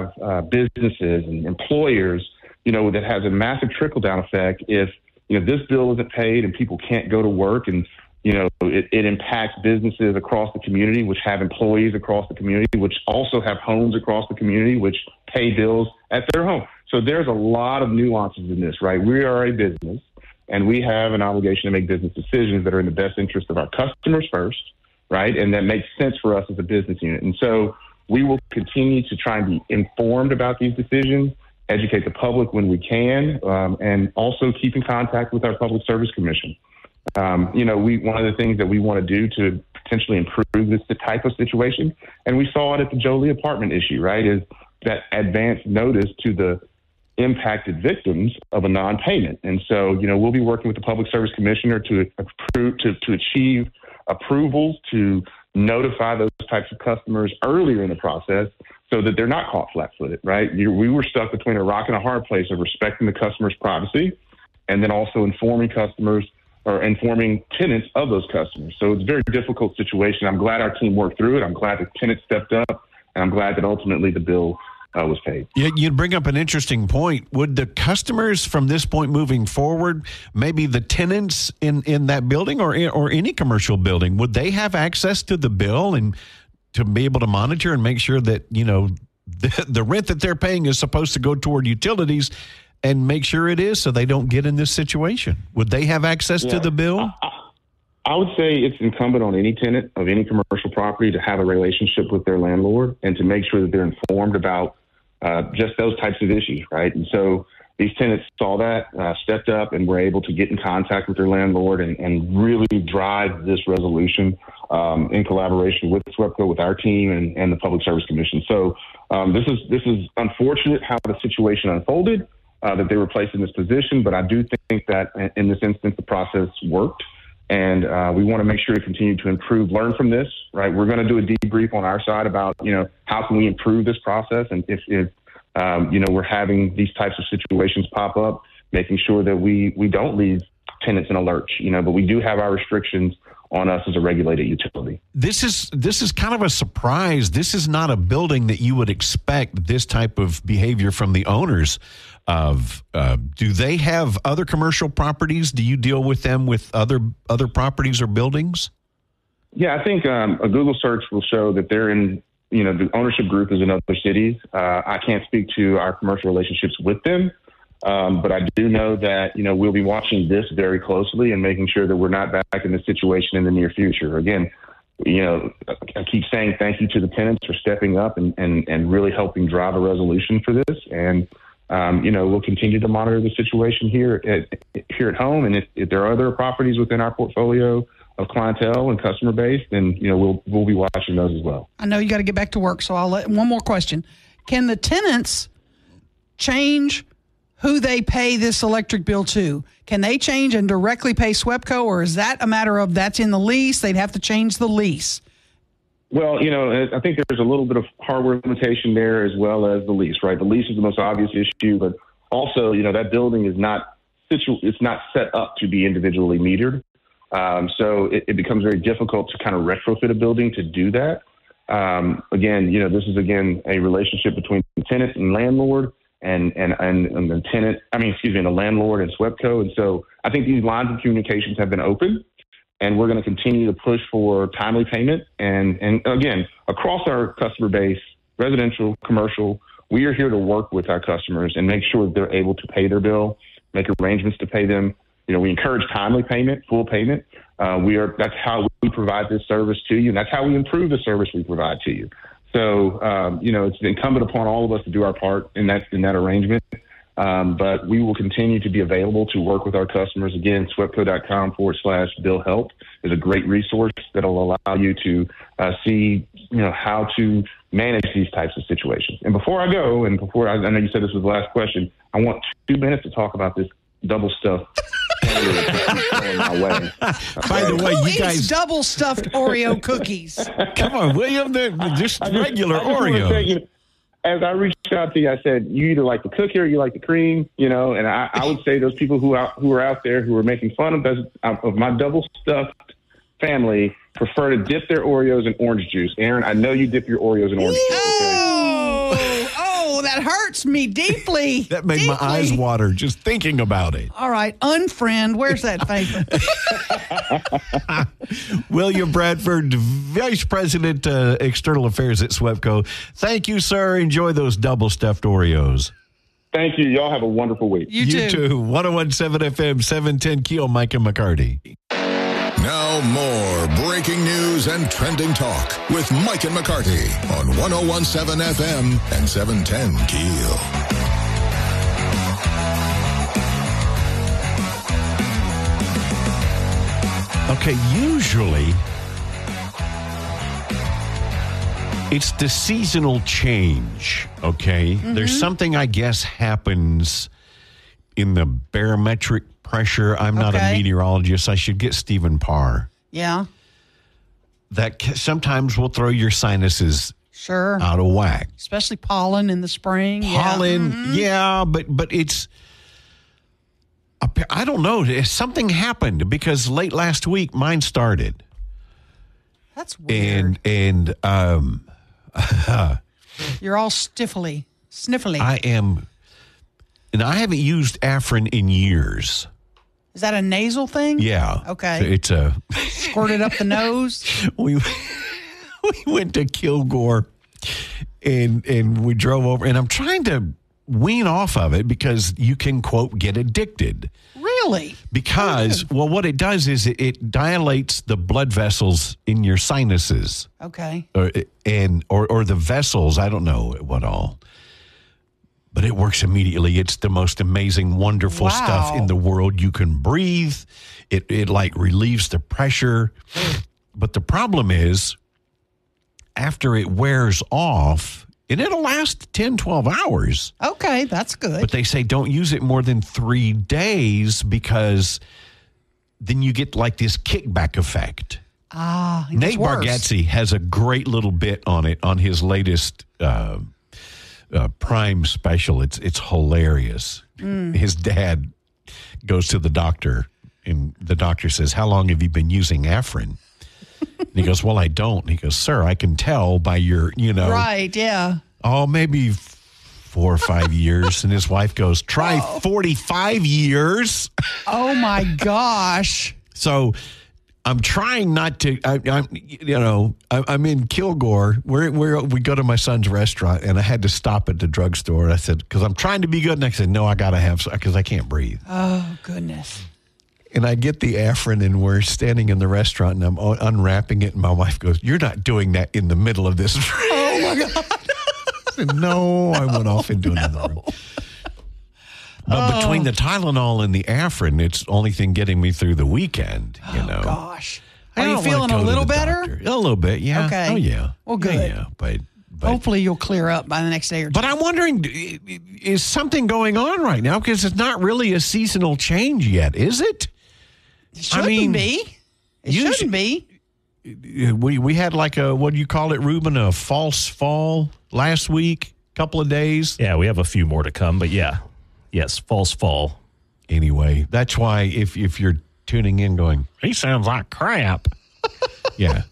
businesses and employers, that has a massive trickle-down effect if, this bill isn't paid and people can't go to work, and it impacts businesses across the community, which have employees across the community, which also have homes across the community, which pay bills at their home. So there's a lot of nuances in this, right? We are a business, and we have an obligation to make business decisions that are in the best interest of our customers first, right? And that makes sense for us as a business unit. And so we will continue to try and be informed about these decisions, educate the public when we can, and also keep in contact with our Public Service Commission. One of the things that we want to do to potentially improve this type of situation, and we saw it at the Jolie apartment issue, right, is that advance notice to the impacted victims of a non-payment. And so, we'll be working with the Public Service Commissioner to achieve approvals to notify those types of customers earlier in the process so that they're not caught flat-footed, right? We were stuck between a rock and a hard place of respecting the customer's privacy and then also informing customers or informing tenants of those customers. So it's a very difficult situation. I'm glad our team worked through it. I'm glad the tenants stepped up, and I'm glad that ultimately the bill was paid. Yeah, you bring up an interesting point. Would the customers from this point moving forward, maybe the tenants in that building or any commercial building, would they have access to the bill and to be able to monitor and make sure that, the rent that they're paying is supposed to go toward utilities and make sure it is so they don't get in this situation? Would they have access to the bill? I would say it's incumbent on any tenant of any commercial property to have a relationship with their landlord and to make sure that they're informed about just those types of issues, right? And so these tenants saw that, stepped up, and were able to get in contact with their landlord and really drive this resolution in collaboration with SWEPCO, with our team, and the Public Service Commission. So this is unfortunate how the situation unfolded, that they were placed in this position, but I do think that in this instance the process worked. And we want to make sure to continue to improve, learn from this, right? We're going to do a debrief on our side about, how can we improve this process? And if we're having these types of situations pop up, making sure that we don't leave tenants in a lurch, but we do have our restrictions on us as a regulated utility. This is kind of a surprise. This is not a building that you would expect this type of behavior from the owners of. Do they have other commercial properties? Do you deal with them with other properties or buildings? Yeah, I think a Google search will show that they're in, the ownership group is in other cities. I can't speak to our commercial relationships with them. But I do know that, we'll be watching this very closely and making sure that we're not back in this situation in the near future. Again, I keep saying thank you to the tenants for stepping up and really helping drive a resolution for this. And, we'll continue to monitor the situation here at home. And if there are other properties within our portfolio of clientele and customer base, then, we'll be watching those as well. I know you got to get back to work, so one more question. Can the tenants change who they pay this electric bill to? Can they change and directly pay SWEPCO, or is that a matter of that's in the lease, they'd have to change the lease? Well, I think there's a little bit of hardware limitation there as well as the lease, right? The lease is the most obvious issue, but also, that building is it's not set up to be individually metered. So it becomes very difficult to kind of retrofit a building to do that. Again, this is, a relationship between the tenant and landlord and the tenant, the landlord and SWEPCO. And so I think these lines of communications have been open. and we're going to continue to push for timely payment. And again, across our customer base, residential, commercial, we are here to work with our customers and make sure that they're able to pay their bill, make arrangements to pay them. We encourage timely payment, full payment. That's how we provide this service to you, and that's how we improve the service we provide to you. So, it's incumbent upon all of us to do our part in that arrangement. But we will continue to be available to work with our customers. Again, SWEPCO.com/bill help is a great resource that will allow you to see, how to manage these types of situations. And before I go, I know you said this was the last question, I want 2 minutes to talk about this double stuffed. My way. By the way, you guys double stuffed Oreo cookies. Come on, William, they're just regular Oreo. As I reached out to you, I said, you either like the cookie or you like the cream, and I would say those people who are out there who are making fun of my double stuffed family prefer to dip their Oreos in orange juice. Aaron, I know you dip your Oreos in orange juice. Okay? Oh, that hurts me deeply. That made my eyes water just thinking about it. All right, unfriend, where's that paper? William Bradford, Vice President, External Affairs at SWEPCO. Thank you, sir. Enjoy those double stuffed Oreos. Thank you. Y'all have a wonderful week. You too. 1017 FM, 710 KEEL, Mike and McCarty. Now more breaking news and trending talk with Mike and McCarty on 1017 FM and 710 KEEL. Okay, usually it's the seasonal change, okay? Mm-hmm. There's something, I guess, happens in the barometric pressure. I'm not a meteorologist. I should get Stephen Parr. Yeah. That sometimes will throw your sinuses out of whack. Especially pollen in the spring. Pollen, but it's... I don't know. Something happened because late last week mine started. That's weird. And you're all sniffly. I am, and I haven't used Afrin in years. Is that a nasal thing? Yeah. Okay. It's a squirted up the nose. We went to Kilgore, and we drove over, and I'm trying to wean off of it because you can, quote, get addicted. Really? Because, well, what it does is it dilates the blood vessels in your sinuses. Okay. Or the vessels, I don't know what all. But it works immediately. It's the most amazing, wonderful stuff in the world. You can breathe. It like relieves the pressure. But the problem is, after it wears off, and it'll last 10, 12 hours. Okay, that's good. But they say don't use it more than 3 days because then you get like this kickback effect. Nate Bargatze has a great little bit on it on his latest Prime special. It's hilarious. His dad goes to the doctor, and the doctor says, "How long have you been using Afrin?" And he goes, "Well, I don't." And he goes, "Sir, I can tell by your, Right, yeah. Oh, maybe 4 or 5 years." And his wife goes, "Try 45 years." Oh, my gosh. So I'm trying not to, I'm in Kilgore. We go to my son's restaurant, and I had to stop at the drugstore. I said, because I'm trying to be good. And I said, no, I got to have, because I can't breathe. Oh, goodness. And I get the Afrin, and we're standing in the restaurant, and I'm unwrapping it, and my wife goes, "You're not doing that in the middle of this." Oh, my God. I said, no, I went off into another room. But between the Tylenol and the Afrin, it's the only thing getting me through the weekend, Oh, gosh. I Are you feeling a little better? Doctor. A little bit, yeah. Okay. Oh, yeah. Well, good. Yeah, but hopefully you'll clear up by the next day or two. But I'm wondering, is something going on right now? Because it's not really a seasonal change yet, is it? It shouldn't be. It shouldn't be. We had like a, what do you call it, Ruben, a false fall last week, couple of days. Yeah, we have a few more to come, but yeah. Yes, false fall. Anyway, that's why if you're tuning in going, he sounds like crap. Yeah,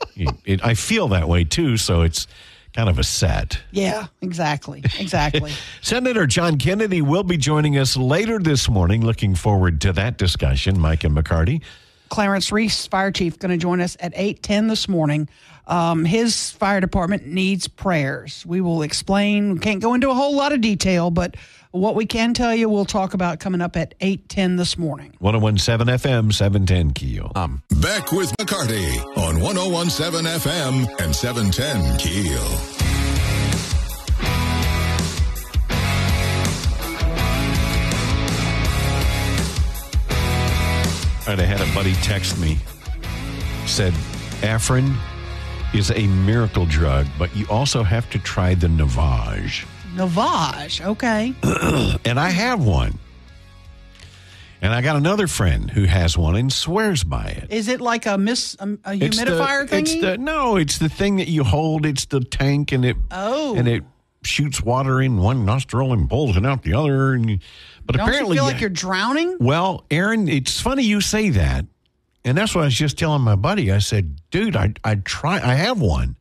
I feel that way too, so it's kind of a set. Yeah, exactly. Senator John Kennedy will be joining us later this morning. Looking forward to that discussion, Mike and McCarty. Clarence Reese, fire chief, going to join us at 8:10 this morning. His fire department needs prayers. We will explain. We can't go into a whole lot of detail, but what we can tell you, we'll talk about coming up at 8:10 this morning. 101.7 FM, 710 KEEL. Back with McCarty on 101.7 FM and 710 KEEL. I had a buddy text me, said, Afrin is a miracle drug, but you also have to try the Navage. Navage, okay. And I have one. And I got another friend who has one and swears by it. Is it like a humidifier thingy? It's the thing that you hold. It's the tank, and it shoots water in one nostril and pulls it out the other. But Don't apparently, you feel like you're drowning? Well, Aaron, it's funny you say that. And that's what I was just telling my buddy. I said, dude, I have one.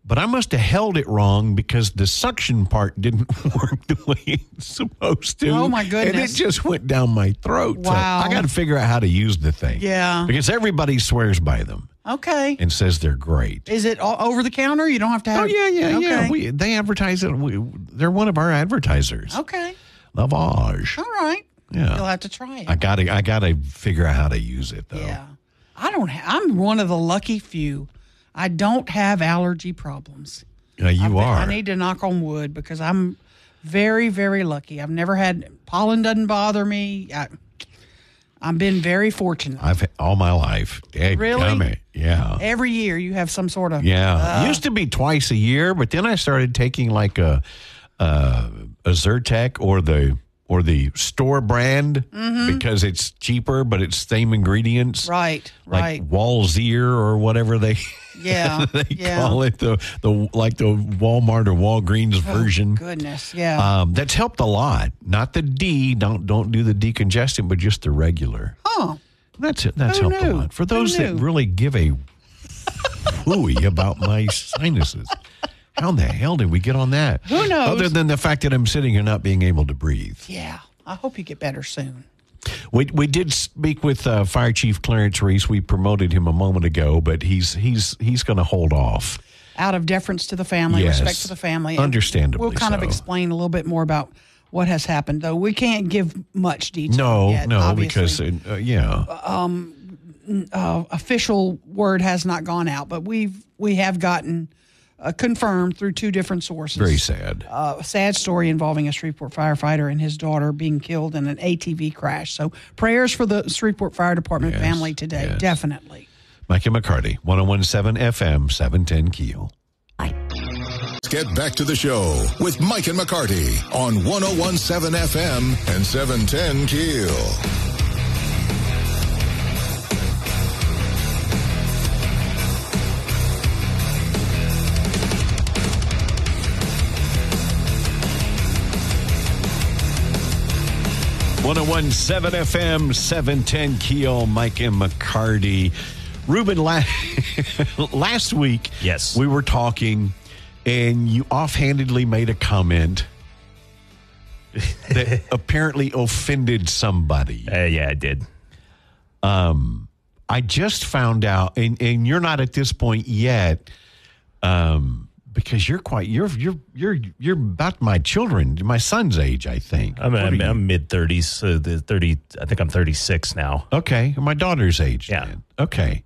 But I must have held it wrong because the suction part didn't work the way it's supposed to. Oh, my goodness. And it just went down my throat. Wow. So I got to figure out how to use the thing. Yeah. Because everybody swears by them. Okay. And says they're great. Is it all over the counter? You don't have to have... Oh, yeah. Okay. They advertise it. They're one of our advertisers. Okay. Lavage. All right. Yeah. You'll have to try it. I gotta figure out how to use it, though. Yeah. I'm one of the lucky few. I don't have allergy problems. You are. I need to knock on wood because I'm very, very lucky. I've never had... Pollen doesn't bother me. I've been very fortunate. I've all my life. Really? Yeah. Every year you have some sort of... Yeah. It used to be twice a year, but then I started taking like a Zyrtec or the store brand because it's cheaper, but it's same ingredients. Right. Like Walzier or whatever they call it, the Walmart or Walgreens version. Goodness, yeah. That's helped a lot. Not the D, don't do the decongestant, but just the regular. Oh. That's helped a lot. For those that really give a whooey about my sinuses. How in the hell did we get on that? Who knows? Other than the fact that I'm sitting here not being able to breathe. Yeah. I hope you get better soon. We did speak with Fire Chief Clarence Reese. We promoted him a moment ago, but he's going to hold off. Out of deference to the family, Yes. respect to the family. Understandably We'll kind of so. explain a little bit more about what has happened, though. We can't give much detail yet, obviously. Because, official word has not gone out, but we have gotten confirmed through two different sources. Very sad. A sad story involving a Shreveport firefighter and his daughter being killed in an ATV crash. So prayers for the Shreveport Fire Department family today, definitely. Mike and McCarty, 101.7 FM, 710 KEEL. Let's get back to the show with Mike and McCarty on 101.7 FM and 710 KEEL. FM 710 KEEL, Mike and McCarty. Ruben, last week, yes, we were talking, and you offhandedly made a comment that apparently offended somebody. Yeah, I did. I just found out, and you're not at this point yet, because you're about my son's age, I think. I'm mid 30s, so I think I'm 36 now. Okay, my daughter's age. Yeah. Then. Okay,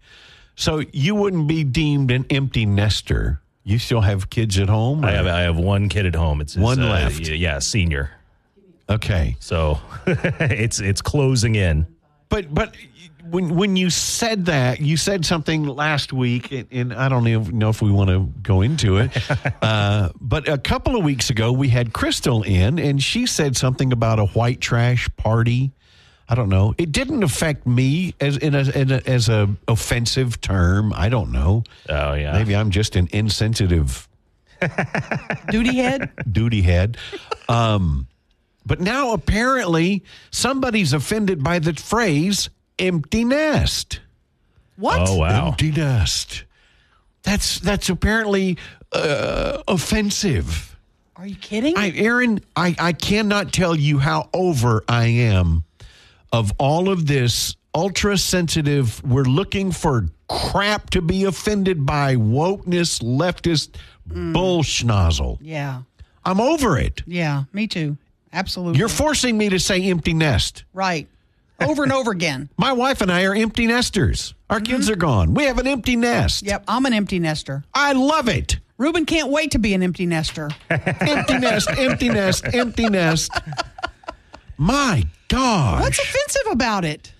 so you wouldn't be deemed an empty nester. You still have kids at home? I have one kid at home. It's one left. Yeah, senior. Okay, so it's closing in. But when you said that, you said something last week, and I don't even know if we want to go into it, but a couple of weeks ago, we had Crystal in, and she said something about a white trash party. I don't know. It didn't affect me as a offensive term. I don't know. Oh, yeah. Maybe I'm just an insensitive duty head. But now apparently somebody's offended by the phrase empty nest. What? Oh, wow. Empty nest. That's apparently offensive. Are you kidding? Aaron, I cannot tell you how over I am of all of this ultra sensitive. We're looking for crap to be offended by, wokeness, leftist bullschnozzle. Yeah. I'm over it. Yeah, me too. Absolutely. You're forcing me to say empty nest. Right. Over and over again. My wife and I are empty nesters. Our kids are gone. We have an empty nest. Yep, I'm an empty nester. I love it. Ruben can't wait to be an empty nester. Empty nest, empty nest, empty nest. My gosh. What's offensive about it?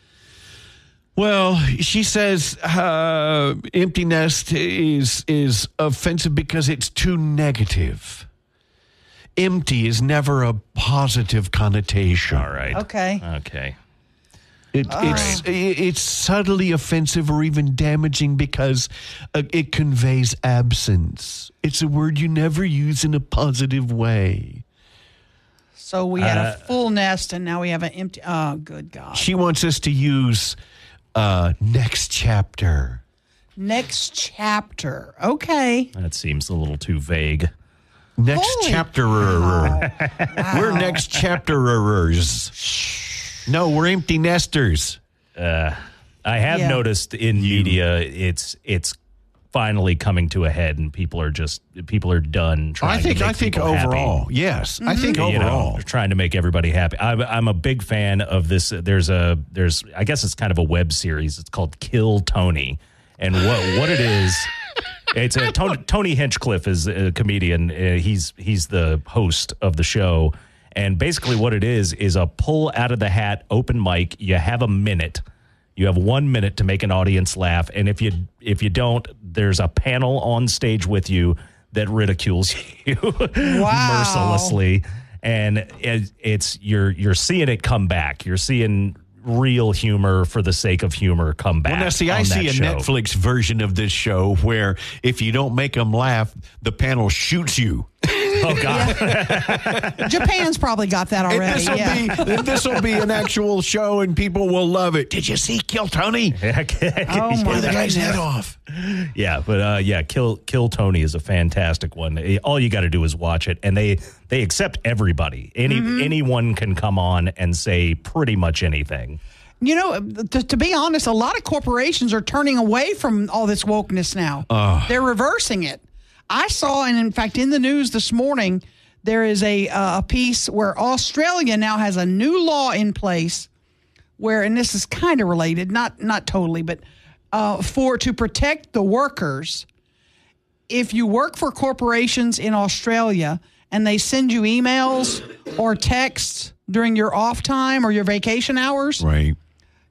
Well, she says empty nest is offensive because it's too negative. Empty is never a positive connotation. All right. Okay. It's subtly offensive or even damaging because it conveys absence. It's a word you never use in a positive way. So we had a full nest and now we have an empty. Oh, good God. She wants us to use next chapter. Next chapter. Okay. That seems a little too vague. Next Holy chapterer. Wow. We're next chapterers. No, we're empty nesters. I have noticed in media it's finally coming to a head, and people are done trying to make people overall, happy. yes. I think overall, they're trying to make everybody happy. I'm a big fan of this. There's I guess it's kind of a web series. It's called Kill Tony, and what it is. It's Tony Hinchcliffe is a comedian. He's the host of the show. And basically what it is a pull out of the hat open mic. You have a minute. You have 1 minute to make an audience laugh. And if you don't, there's a panel on stage with you that ridicules you mercilessly. And you're seeing it come back. You're seeing real humor for the sake of humor come back. Well, now, see, I see a Netflix version of this show where if you don't make them laugh, the panel shoots you. Oh, God. Yeah. Japan's probably got that already. This will be an actual show, and people will love it. Did you see Kill Tony? Oh, my The guy's goodness. head off. Yeah, but Kill Tony is a fantastic one. All you got to do is watch it, and they accept everybody. Anyone can come on and say pretty much anything. You know, to be honest, a lot of corporations are turning away from all this wokeness now. They're reversing it. I saw, and in fact, in the news this morning, there is a piece where Australia now has a new law in place where, and this is kind of related, not totally, but to protect the workers. If you work for corporations in Australia and they send you emails or texts during your off time or your vacation hours, right,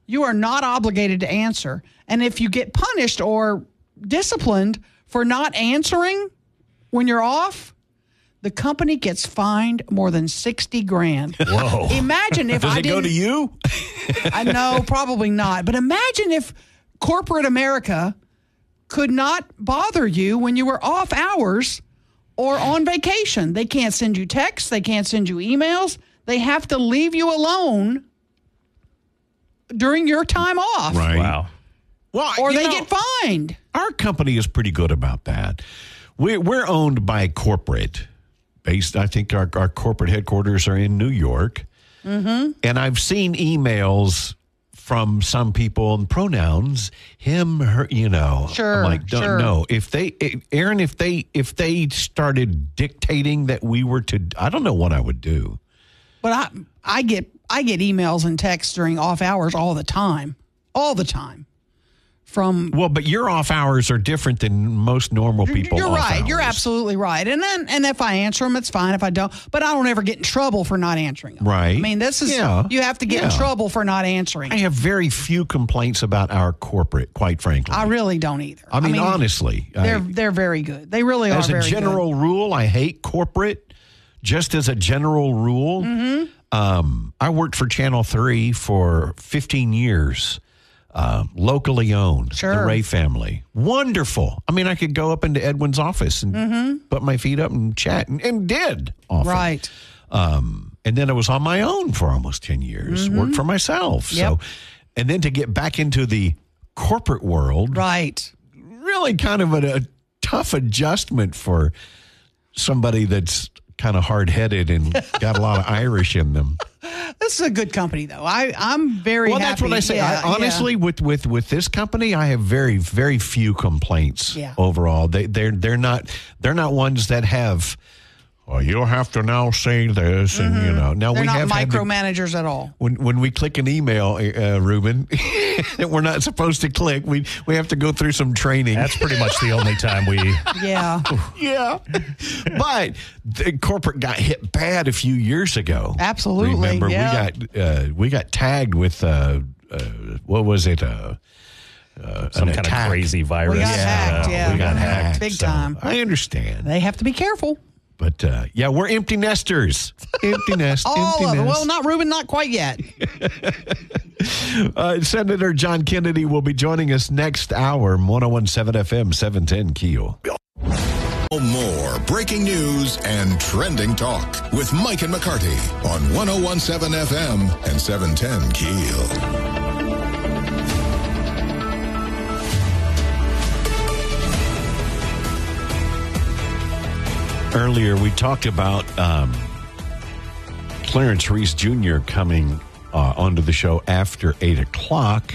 you are not obligated to answer. And if you get punished or disciplined for not answering when you're off, the company gets fined more than $60,000. Whoa. Imagine if Does it go to you? I know, probably not. But imagine if corporate America could not bother you when you were off hours or on vacation. They can't send you texts. They can't send you emails. They have to leave you alone during your time off. Right. Wow. Well, Or they get fined. Our company is pretty good about that. We're owned by corporate. Based, I think our corporate headquarters are in New York. Mm-hmm. And I've seen emails from some people and pronouns, him, her, Sure, I'm like, don't know. If they started dictating that we were to, I don't know what I would do. But I get emails and texts during off hours all the time. But your off hours are different than most normal people. You're off right. hours. You're absolutely right. And if I answer them, it's fine. If I don't, but I don't ever get in trouble for not answering them. Right. I mean, this is you have to get in trouble for not answering. I have very few complaints about our corporate, quite frankly. I really don't either. I mean, honestly, they're very good. They really are. As a very general rule, I hate corporate. Just as a general rule, I worked for Channel 3 for 15 years. Locally owned, the Ray family. Wonderful. I mean, I could go up into Edwin's office and put my feet up and chat, and did often. Right. And then I was on my own for almost 10 years, worked for myself. Yep. So, and then to get back into the corporate world, Right. really kind of a tough adjustment for somebody that's kind of hard-headed and got a lot of Irish in them. This is a good company, though. I'm very happy. Well, that's what I say. Yeah, Honestly, with this company, I have very, very few complaints overall. They're not ones that have, well, you'll have to now say this, and now they're we not have micromanagers at all. When we click an email, Ruben, that we're not supposed to click, we have to go through some training. That's pretty much the only time we. Yeah. But the corporate got hit bad a few years ago. Absolutely. Remember, we got tagged with what was it? Some kind of crazy virus. We got hacked. We got hacked big time. I understand. They have to be careful. But, we're empty nesters. Empty nest. All empty of it. nest. Well, not Ruben, not quite yet. Senator John Kennedy will be joining us next hour, 101.7 FM, 710 KEEL. More breaking news and trending talk with Mike and McCarty on 101.7 FM and 710 KEEL. Earlier, we talked about Clarence Reese Jr. coming onto the show after 8 o'clock.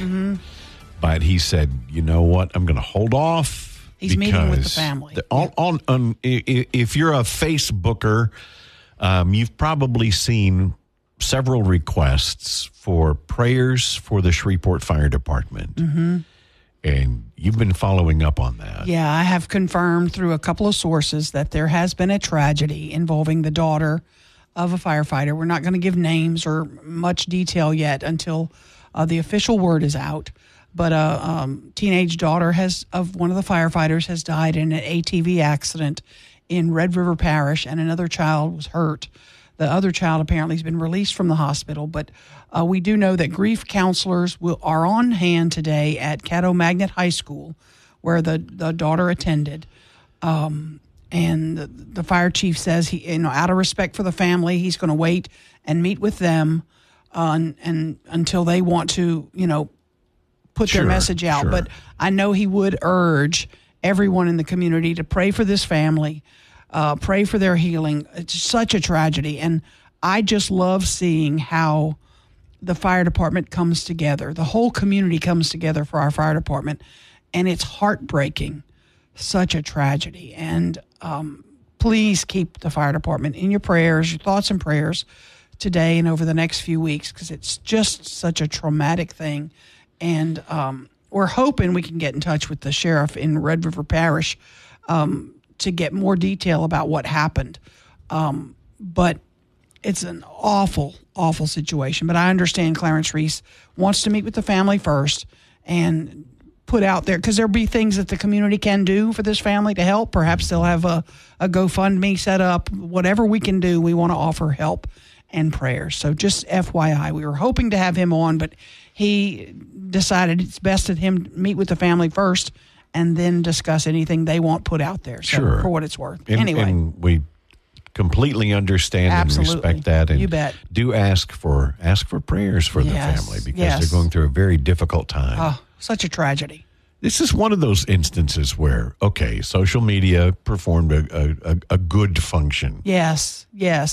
But he said, you know what, I'm going to hold off. He's meeting with the family. If you're a Facebooker, you've probably seen several requests for prayers for the Shreveport Fire Department. And you've been following up on that. Yeah, I have confirmed through a couple of sources that there has been a tragedy involving the daughter of a firefighter. We're not going to give names or much detail yet until the official word is out. But a teenage daughter of one of the firefighters has died in an ATV accident in Red River Parish, and another child was hurt. The other child apparently has been released from the hospital, but we do know that grief counselors are on hand today at Caddo Magnet High School, where the daughter attended. And the fire chief says he, out of respect for the family, he's going to wait and meet with them and until they want to, put their message out. Sure. But I know he would urge everyone in the community to pray for this family. Pray for their healing. It's such a tragedy. And I just love seeing how the fire department comes together. The whole community comes together for our fire department. And it's heartbreaking. Such a tragedy. And please keep the fire department in your prayers, your thoughts and prayers today and over the next few weeks, because it's just such a traumatic thing. And we're hoping we can get in touch with the sheriff in Red River Parish to get more detail about what happened. But it's an awful, awful situation. But I understand Clarence Reese wants to meet with the family first and put out there, because there'll be things that the community can do for this family to help. Perhaps they'll have a GoFundMe set up. Whatever we can do, we want to offer help and prayers. So just FYI, we were hoping to have him on, but he decided it's best that him meet with the family first and then discuss anything they want put out there. So Sure. For what it's worth. And we completely understand Absolutely. and respect that. And You bet. do ask for prayers for the Yes. family, because Yes. they're going through a very difficult time. Oh, such a tragedy. This is one of those instances where, okay, social media performed a good function. Yes.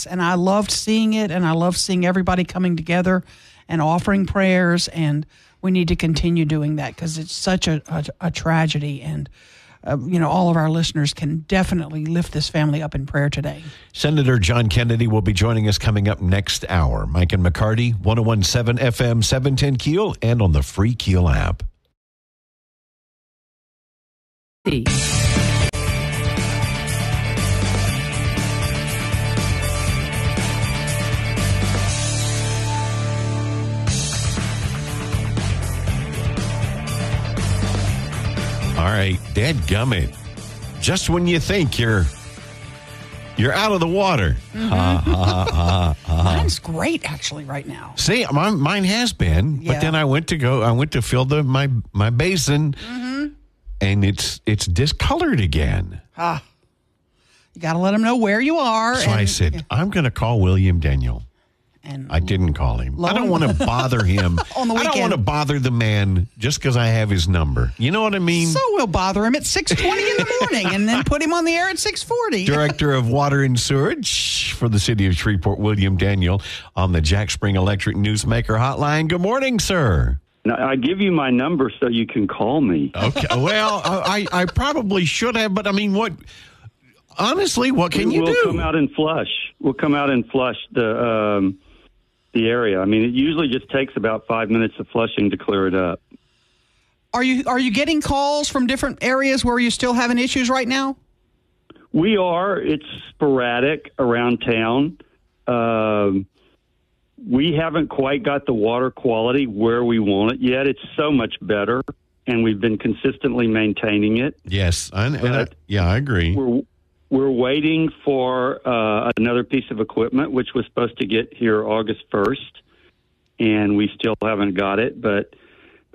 And I loved seeing it, and I love seeing everybody coming together and offering prayers, and we need to continue doing that because it's such a tragedy. And, all of our listeners can definitely lift this family up in prayer today. Senator John Kennedy will be joining us coming up next hour. Mike and McCarty, 101.7 FM, 710 KEEL, and on the free KEEL app. All right, dadgummit. Just when you think you're out of the water. Mine's great, actually, right now. See, mine has been, Yeah. but then I went to fill my basin, and it's discolored again. You got to let them know where you are. So I said, I'm going to call William Daniel. And I didn't call him. I don't want to bother him. On the weekend. I don't want to bother the man just because I have his number. You know what I mean? So we'll bother him at 6:20 in the morning and then put him on the air at 6:40. Director of Water and Sewerage for the city of Shreveport, William Daniel, on the Jack Spring Electric Newsmaker Hotline. Good morning, sir. Now, I give you my number so you can call me. Okay. Well, I probably should have, but I mean, honestly, what can you do? We'll come out and flush. We'll come out and flush the area. I mean, it usually just takes about 5 minutes of flushing to clear it up. Are you getting calls from different areas where you're still having issues right now? We are. It's sporadic around town. We haven't quite got the water quality where we want it yet. It's so much better, and we've been consistently maintaining it. Yes, I agree. We're waiting for another piece of equipment, which was supposed to get here August 1st, and we still haven't got it. But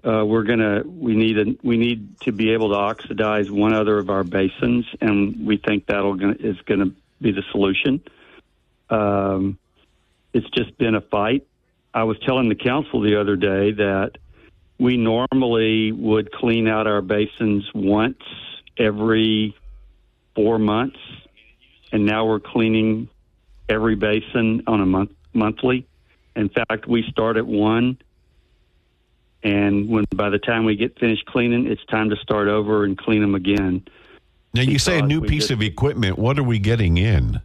we need to be able to oxidize one other of our basins, and we think is going to be the solution. It's just been a fight. I was telling the council the other day that we normally would clean out our basins once every 4 months, and now we're cleaning every basin on a monthly. In fact, we start at one, and by the time we get finished cleaning, it's time to start over and clean them again. Now, you say a new piece of equipment. What are we getting in?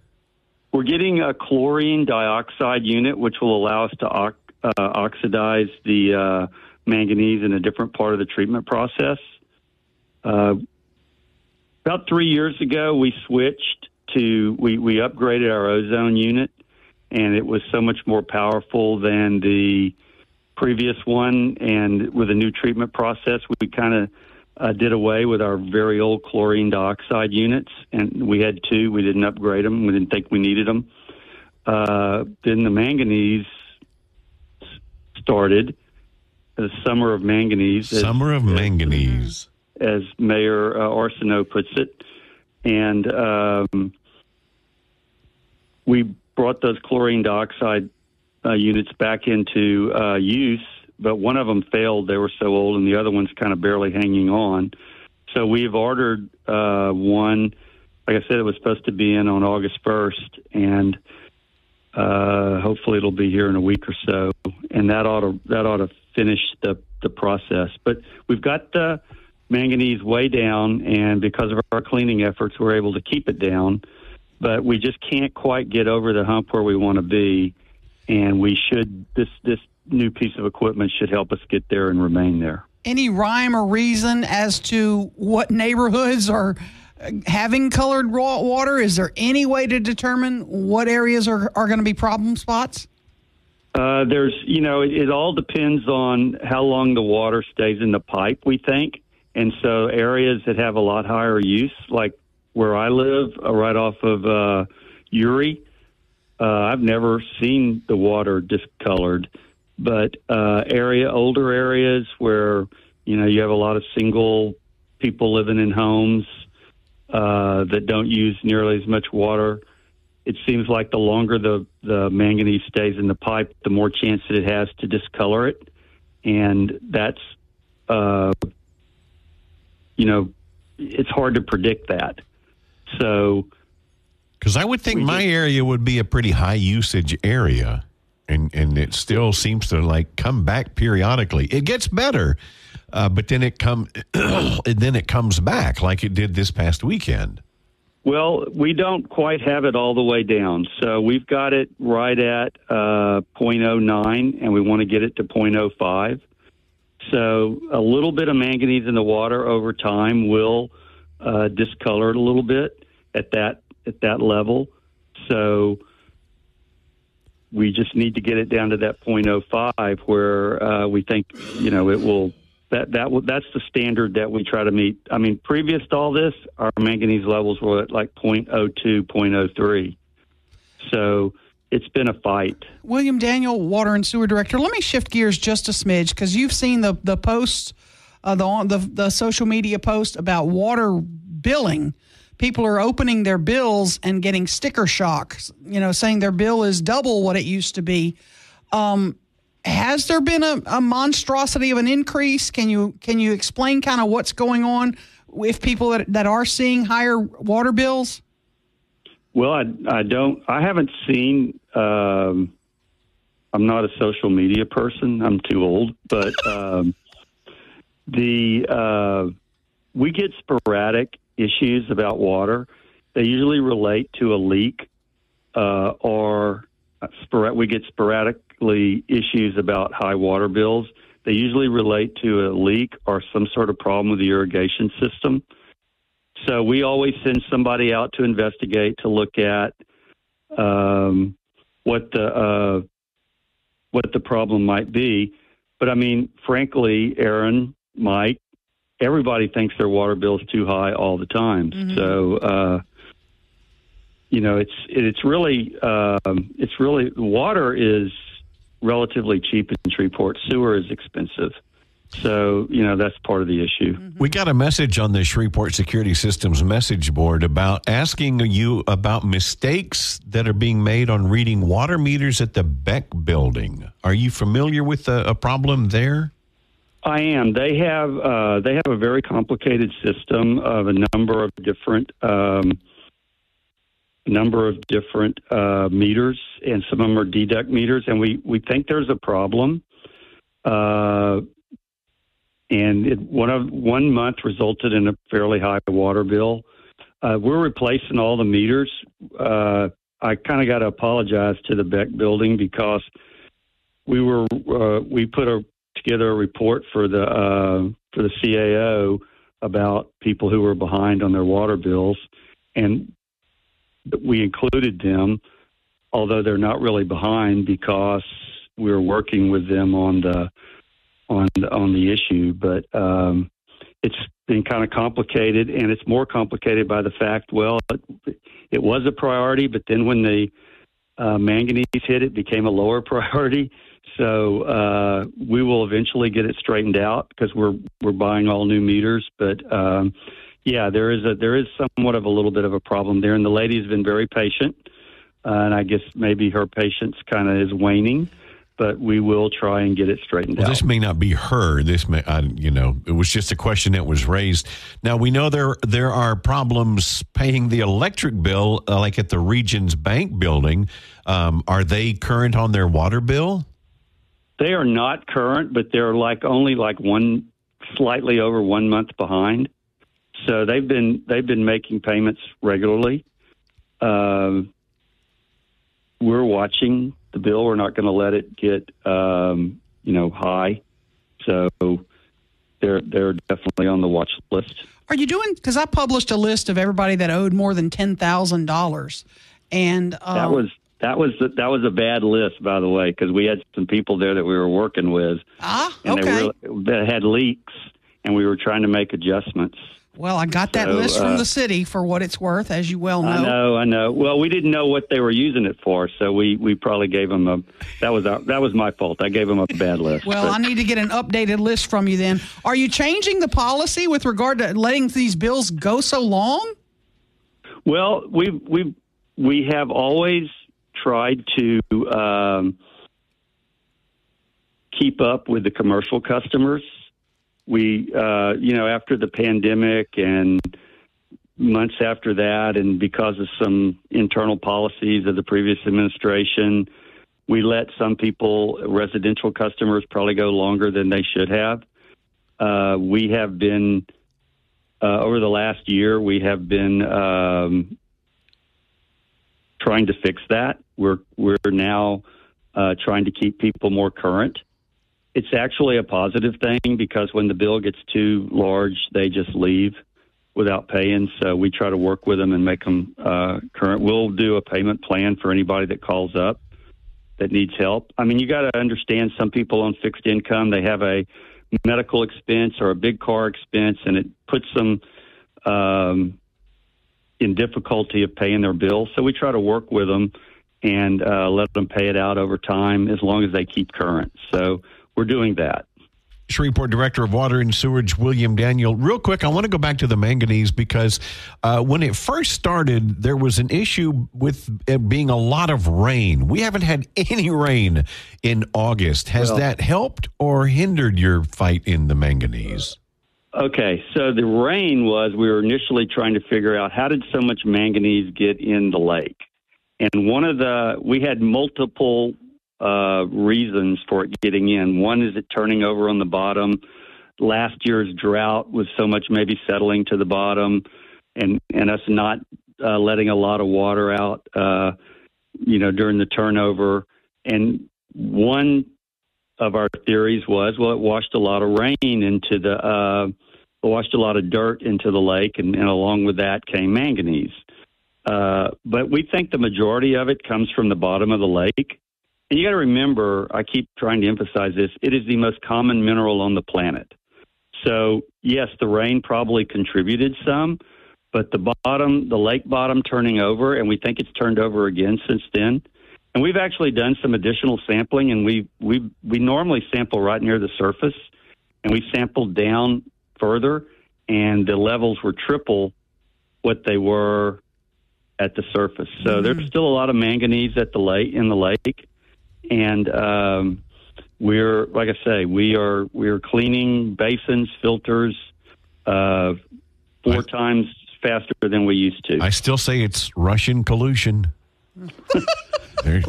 We're getting a chlorine dioxide unit, which will allow us to oxidize the manganese in a different part of the treatment process. About 3 years ago, we switched we upgraded our ozone unit, and it was so much more powerful than the previous one. And with a new treatment process, we kind of did away with our very old chlorine dioxide units, and we had two. We didn't upgrade them. We didn't think we needed them. Then the manganese started, the summer of manganese. Summer of manganese. As Mayor Arsenault puts it. And we brought those chlorine dioxide units back into use, but one of them failed. They were so old, and the other one's kind of barely hanging on. So we've ordered one. Like I said, it was supposed to be in on August 1st, and hopefully it'll be here in a week or so, and that ought to finish the process. But we've got the manganese way down, and because of our cleaning efforts, we're able to keep it down. But we just can't quite get over the hump where we want to be, and this new piece of equipment should help us get there and remain there. Any rhyme or reason as to what neighborhoods are having colored raw water? Is there any way to determine what areas are going to be problem spots? It all depends on how long the water stays in the pipe, we think. And so areas that have a lot higher use, like where I live, right off of Uri, I've never seen the water discolored. But older areas where, you have a lot of single people living in homes that don't use nearly as much water, it seems like the longer the manganese stays in the pipe, the more chance that it has to discolor it. And that's, it's hard to predict that. So, because I would think my area would be a pretty high usage area, and it still seems to come back periodically. It gets better, but then it comes back like it did this past weekend. Well, we don't quite have it all the way down. So we've got it right at 0.09, and we want to get it to 0.05. So a little bit of manganese in the water over time will discolor it a little bit at that level. So we just need to get it down to that 0.05 where we think, it will. That's the standard that we try to meet. I mean, previous to all this, our manganese levels were at 0.02, 0.03. So it's been a fight. William Daniel, Water and Sewer Director. Let me shift gears just a smidge, because you've seen the posts, the social media post about water billing people are opening their bills and getting sticker shock, saying their bill is double what it used to be. Has there been a monstrosity of an increase? Can you explain kind of what's going on with people that are seeing higher water bills? Well, I haven't seen, I'm not a social media person. I'm too old, but we get sporadic issues about water. They usually relate to a leak, or we get sporadically issues about high water bills. They usually relate to a leak or some sort of problem with the irrigation system. So we always send somebody out to investigate, to look at what the problem might be. But I mean, frankly, Aaron, Mike, everybody thinks their water bill is too high all the time. Mm-hmm. So it's really water is relatively cheap in Shreveport. Sewer is expensive. So, that's part of the issue. Mm-hmm. We got a message on the Shreveport Security Systems message board about asking you about mistakes that are being made on reading water meters at the Beck building. Are you familiar with a problem there? I am. They have a very complicated system of a number of different meters, and some of them are deduct meters, and we think there's a problem. And one month resulted in a fairly high water bill. We're replacing all the meters. I kind of got to apologize to the Beck building because we put together a report for the CAO about people who were behind on their water bills, and we included them, although they're not really behind because we were working with them on the issue. But it's been kind of complicated, and it's more complicated by the fact, it was a priority, but then when the manganese hit, it became a lower priority. So we will eventually get it straightened out because we're buying all new meters. But there is somewhat of a little bit of a problem there, and the lady has been very patient, and I guess maybe her patience kind of is waning. But we will try and get it straightened out. This may not be her. This may, it was just a question that was raised. Now, we know there are problems paying the electric bill, like at the Regions Bank building. Are they current on their water bill? They are not current, but they're only slightly over 1 month behind. So they've been making payments regularly. We're watching the bill. We're not going to let it get high. So they're definitely on the watch list. Are you doing? Because I published a list of everybody that owed more than $10,000, and that was a bad list, by the way, because we had some people there that we were working with, and they had leaks, and we were trying to make adjustments. Well, I got that list from the city for what it's worth, as you well know. I know. Well, we didn't know what they were using it for, so we probably gave them that was my fault. I gave them a bad list. Well, I need to get an updated list from you then. Are you changing the policy with regard to letting these bills go so long? Well, we have always tried to keep up with the commercial customers. We, after the pandemic and months after that, and because of some internal policies of the previous administration, we let some people, residential customers, probably go longer than they should have. We have been, over the last year, we have been trying to fix that. We're now trying to keep people more current. It's actually a positive thing because when the bill gets too large, they just leave without paying. So we try to work with them and make them current. We'll do a payment plan for anybody that calls up that needs help. I mean, you got to understand, some people on fixed income, they have a medical expense or a big car expense, and it puts them in difficulty of paying their bill. So we try to work with them and let them pay it out over time as long as they keep current. So we're doing that. Shreveport Director of Water and Sewerage, William Daniel. Real quick, I want to go back to the manganese because when it first started, there was an issue with it being a lot of rain. We haven't had any rain in August. Has that helped or hindered your fight in the manganese? Okay, so the rain we were initially trying to figure out how did so much manganese get in the lake? And we had multiple reasons for it getting in. One is it turning over on the bottom. Last year's drought was so much maybe settling to the bottom and us not letting a lot of water out, during the turnover. And one of our theories was, it washed a lot of rain washed a lot of dirt into the lake, and along with that came manganese. But we think the majority of it comes from the bottom of the lake. And you got to remember, I keep trying to emphasize this, it is the most common mineral on the planet. So, yes, the rain probably contributed some, but the lake bottom turning over, and we think it's turned over again since then. And we've actually done some additional sampling, and we normally sample right near the surface, and we sampled down further, and the levels were triple what they were at the surface. So there's still a lot of manganese in the lake. And we're, like I say, we are cleaning basins, filters, 4 times faster than we used to. I still say it's Russian collusion. We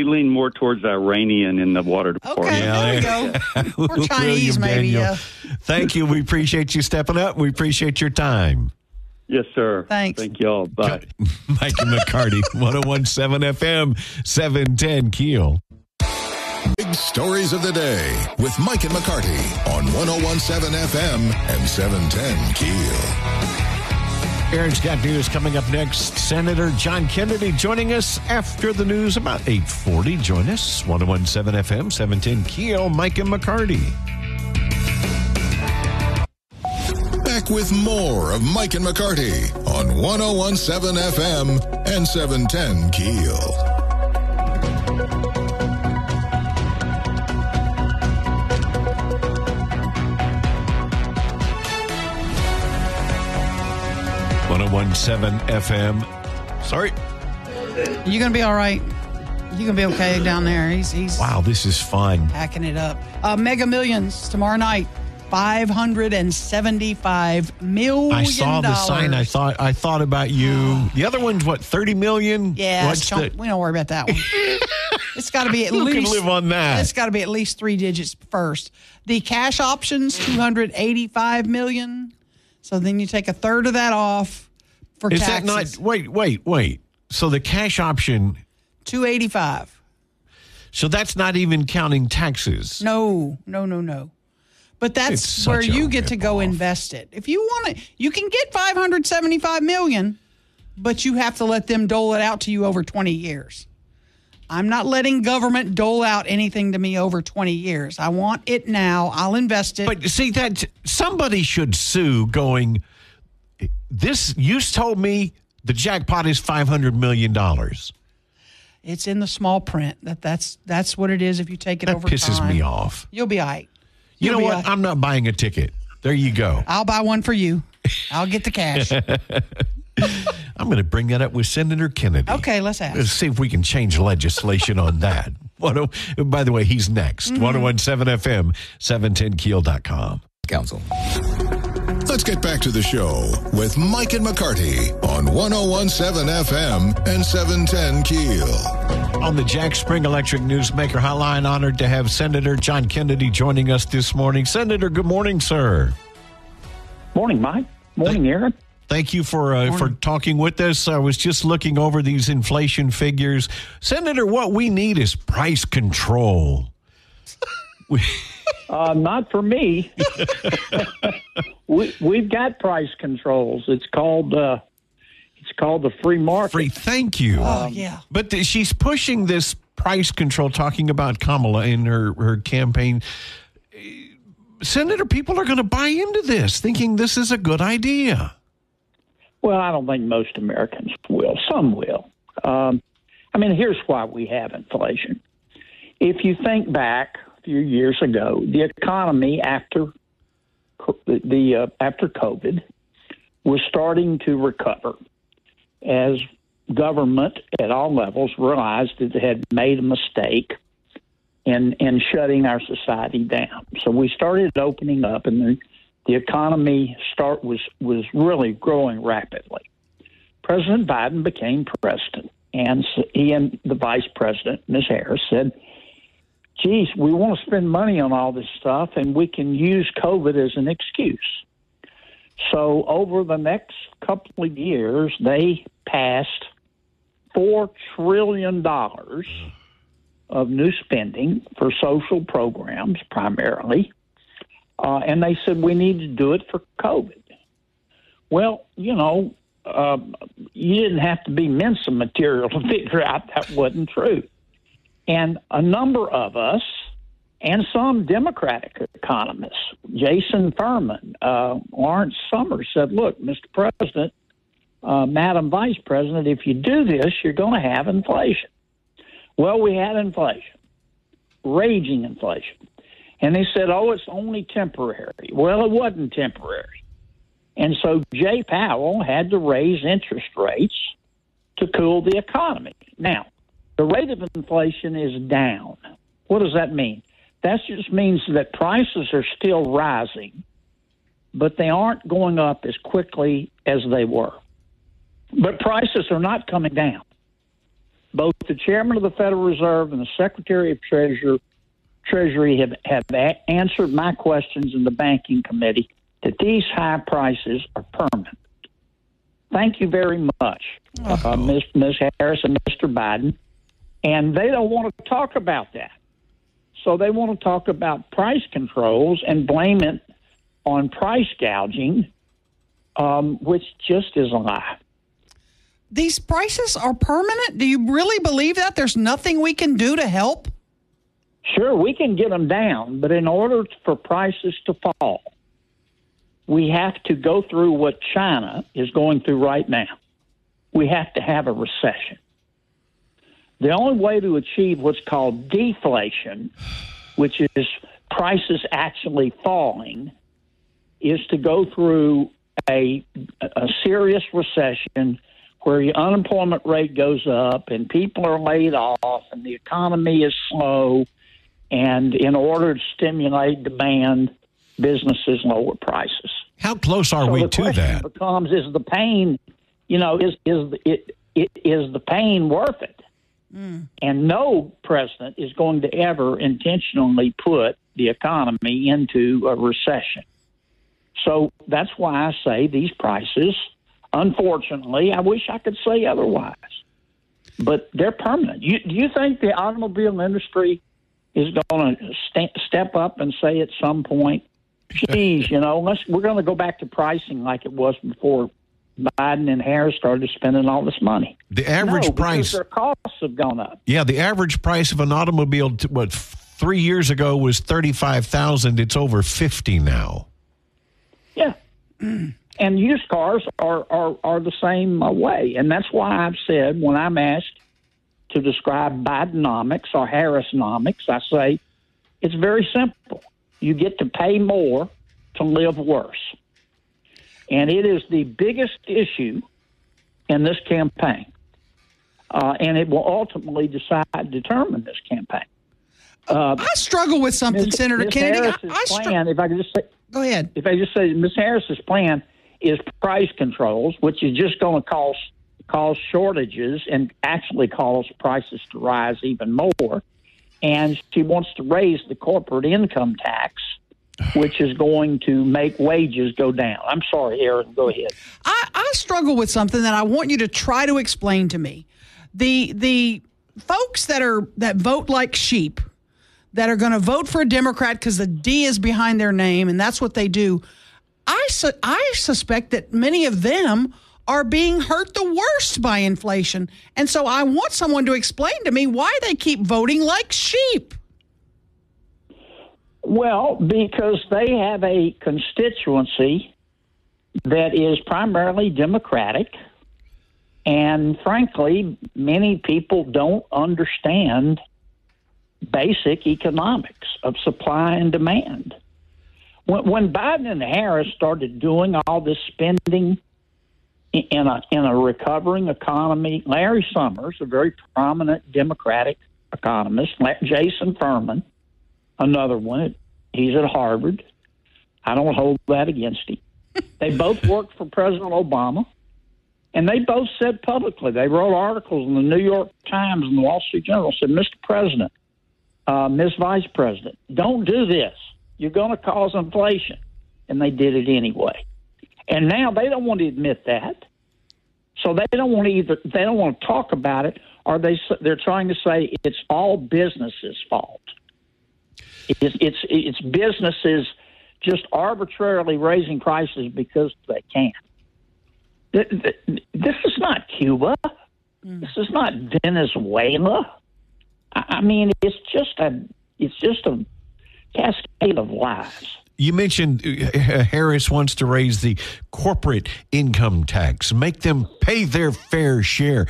lean more towards Iranian in the water department. Okay, there we go. Or Chinese, maybe. Thank you. We appreciate you stepping up. We appreciate your time. Yes, sir. Thanks. Thank y'all. Bye. Mike and McCarty, 101.7 FM, 710 KEEL. Big stories of the day with Mike and McCarty on 101.7 FM and 710 KEEL. Aaron's got news coming up next. Senator John Kennedy joining us after the news about 8:40. Join us, 101.7 FM, 710 KEEL. Mike and McCarty. Back with more of Mike and McCarty on 101.7 FM and 710 KEEL. FM. Sorry. You're going to be all right. You're going to be okay down there. He's wow, this is fun. Hacking it up. Mega Millions tomorrow night. $575 million. I saw the sign. I thought about you. The other one's what, 30 million? Yeah, we don't worry about that one. It's got to be at Who least. can live on that? It's got to be at least 3 digits first. The cash options, $285 million. So then you take a third of that off for taxes. Is that not? Wait. So the cash option, $285. So that's not even counting taxes. No. But that's where you get to go invest it. If you want it, you can get $575 million, but you have to let them dole it out to you over 20 years. I'm not letting government dole out anything to me over 20 years. I want it now. I'll invest it. But see, that somebody should sue going, this, you told me the jackpot is $500 million. It's in the small print. That's what it is if you take it over time. That pisses me off. You'll be all right. You know what? I'm not buying a ticket. There you go. I'll buy one for you. I'll get the cash. I'm going to bring that up with Senator Kennedy. Okay, let's ask. Let's see if we can change legislation on that. By the way, he's next. 101.7 FM, 710KEEL.com. Council. Let's get back to the show with Mike and McCarty on 101.7 FM and 710 KEEL. On the Jack Spring Electric Newsmaker Hotline, honored to have Senator John Kennedy joining us this morning. Senator, good morning, sir. Morning, Mike. Morning, Aaron. Thank you for talking with us. I was just looking over these inflation figures. Senator, what we need is price control. Not for me. We've got price controls. It's called the free market. Thank you. Yeah. But she's pushing this price control, talking about Kamala in her campaign. Senator, people are going to buy into this, thinking this is a good idea. Well, I don't think most Americans will. Some will. Here's why we have inflation. If you think back a few years ago, the economy after COVID was starting to recover as government at all levels realized that it had made a mistake in shutting our society down. So we started opening up, and the economy was really growing rapidly. President Biden became president, and so he and the vice president, Ms. Harris, said, geez, we want to spend money on all this stuff, and we can use COVID as an excuse. So over the next couple of years, they passed $4 trillion of new spending for social programs primarily, and they said we need to do it for COVID. Well, you didn't have to be Mensa material to figure out that wasn't true. And a number of us, and some Democratic economists, Jason Furman, Lawrence Summers, said, look, Mr. President, Madam Vice President, if you do this, you're going to have inflation. Well, we had inflation, raging inflation. And they said, oh, it's only temporary. Well, it wasn't temporary. And so Jay Powell had to raise interest rates to cool the economy. Now, the rate of inflation is down. What does that mean? That just means that prices are still rising, but they aren't going up as quickly as they were. But prices are not coming down. Both the chairman of the Federal Reserve and the Secretary of Treasury have answered my questions in the banking committee that these high prices are permanent. Thank you very much, Ms. Harris and Mr. Biden. And they don't want to talk about that. So they want to talk about price controls and blame it on price gouging, which just is a lie. These prices are permanent? Do you really believe that? There's nothing we can do to help? Sure, we can get them down, but in order for prices to fall, we have to go through what China is going through right now. We have to have a recession. The only way to achieve what's called deflation, which is prices actually falling, is to go through a serious recession where your unemployment rate goes up and people are laid off and the economy is slow, and in order to stimulate demand, businesses lower prices. How close are we to that? Becomes, is the pain, is the pain worth it? And no president is going to ever intentionally put the economy into a recession. So that's why I say these prices, unfortunately, I wish I could say otherwise, but they're permanent. Do you think the automobile industry is going to step up and say at some point, geez, we're going to go back to pricing like it was before Biden and Harris started spending all this money? The average price, their costs have gone up. Yeah, the average price of an automobile, 3 years ago was $35,000. It's over $50,000 now. Yeah, and used cars are the same way, and that's why I've said when I'm asked to describe Bidenomics or Harrisonomics, I say it's very simple. You get to pay more to live worse. And it is the biggest issue in this campaign. And it will ultimately determine this campaign. I struggle with something, Senator Kennedy. If I could just say, go ahead. If I just say Ms. Harris's plan is price controls, which is just going to cause shortages and actually cause prices to rise even more. And she wants to raise the corporate income tax, which is going to make wages go down. I'm sorry, Aaron, go ahead. I struggle with something that I want you to try to explain to me. The folks that vote like sheep, that are going to vote for a Democrat because the D is behind their name, and that's what they do, I suspect that many of them are being hurt the worst by inflation. And so I want someone to explain to me why they keep voting like sheep. Well, because they have a constituency that is primarily Democratic, and frankly, many people don't understand basic economics of supply and demand. When Biden and Harris started doing all this spending in a recovering economy, Larry Summers, a very prominent Democratic economist, Jason Furman, another one, he's at Harvard. I don't hold that against him. They both worked for President Obama, and they both said publicly, they wrote articles in the New York Times and the Wall Street Journal, said, Mr. President, Ms. Vice President, don't do this. You're going to cause inflation. And they did it anyway. And now they don't want to admit that. So they don't want to talk about it, or they're trying to say it's all businesses' fault. It's businesses just arbitrarily raising prices because they can. This is not Cuba. This is not Venezuela. I mean, it's just a cascade of lies. You mentioned Harris wants to raise the corporate income tax, make them pay their fair share.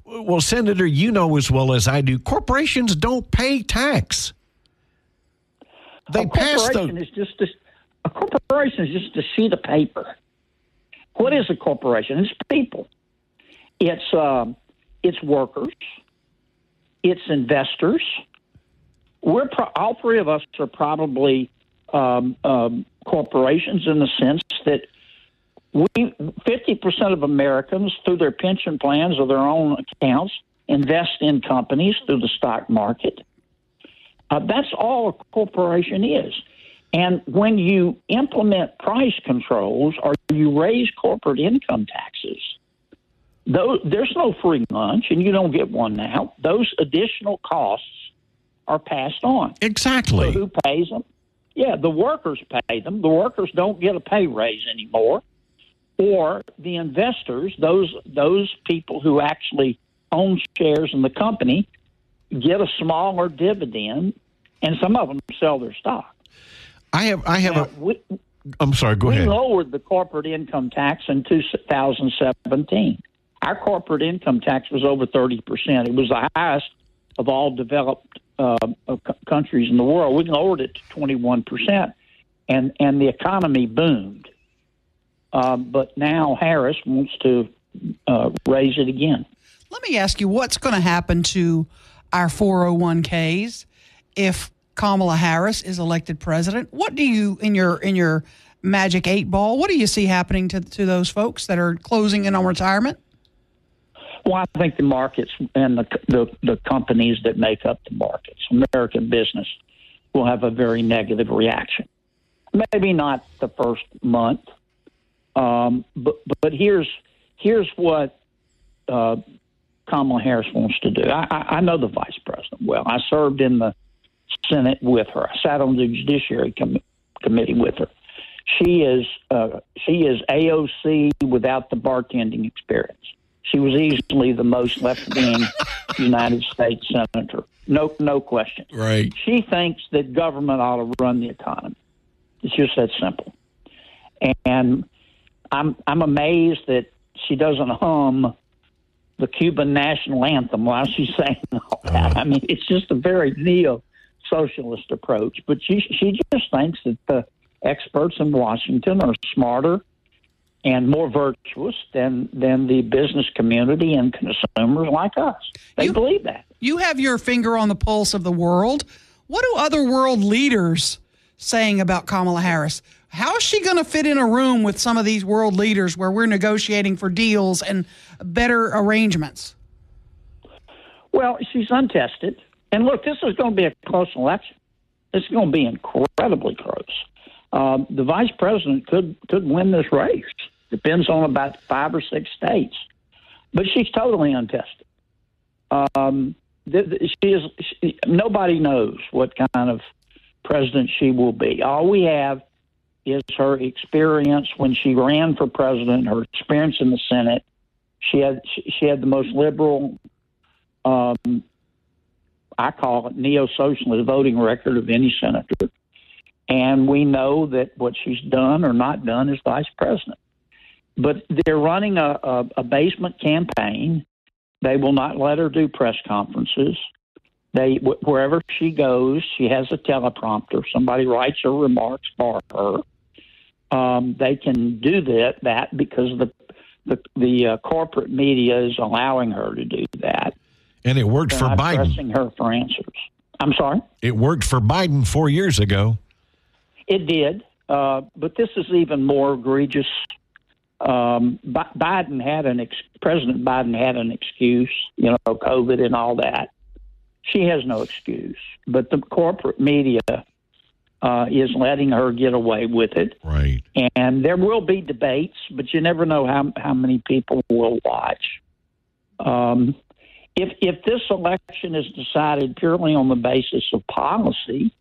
Well, Senator, you know as well as I do, corporations don't pay tax. They pass the. A corporation is just a sheet of paper. What is a corporation? It's people. It's workers. It's investors. All three of us are probably corporations in the sense that 50% of Americans, through their pension plans or their own accounts, invest in companies through the stock market. That's all a corporation is. And when you implement price controls or you raise corporate income taxes, there's no free lunch, and you don't get one now. Those additional costs are passed on. Exactly. So who pays them? Yeah, the workers pay them. The workers don't get a pay raise anymore. Or the investors, those people who actually own shares in the company, get a smaller dividend, and some of them sell their stock. I'm sorry, go ahead. We lowered the corporate income tax in 2017. Our corporate income tax was over 30%. It was the highest of all developed countries in the world. We lowered it to 21%, and the economy boomed. But now Harris wants to raise it again. Let me ask you, what's going to happen to our 401ks if Kamala Harris is elected president? What do you, in your magic 8-ball, what do you see happening to those folks that are closing in on retirement? Well, I think the markets and the companies that make up the markets, American business, will have a very negative reaction. Maybe not the first month, but here's what Kamala Harris wants to do. I know the vice president well. I served in the Senate with her. I sat on the Judiciary Committee with her. She is AOC without the bartending experience. She was easily the most left-wing United States senator. No question. Right. She thinks that government ought to run the economy. It's just that simple. And I'm amazed that she doesn't hum the Cuban national anthem while she's saying all that. I mean, it's just a very neo-socialist approach. But she just thinks that the experts in Washington are smarter and more virtuous than the business community and consumers like us. They believe that. You have your finger on the pulse of the world. What do other world leaders saying about Kamala Harris? How is she going to fit in a room with some of these world leaders where we're negotiating for deals and better arrangements? Well, she's untested. And look, this is going to be a close election. It's going to be incredibly close. The vice president could win this race. Depends on about 5 or 6 states. But she's totally untested. Nobody knows what kind of president she will be. All we have is her experience when she ran for president, her experience in the Senate. She had the most liberal, I call it neo-socialist voting record of any senator. And we know that what she's done or not done is vice president. But they're running a basement campaign. They will not let her do press conferences. Wherever she goes, she has a teleprompter. Somebody writes her remarks for her. They can do that because the corporate media is allowing her to do that. And it worked for Biden. Pressing her for answers. I'm sorry? It worked for Biden 4 years ago. It did, but this is even more egregious. President Biden had an excuse, COVID and all that. She has no excuse, but the corporate media is letting her get away with it. Right. And there will be debates, but you never know how many people will watch. If this election is decided purely on the basis of policy,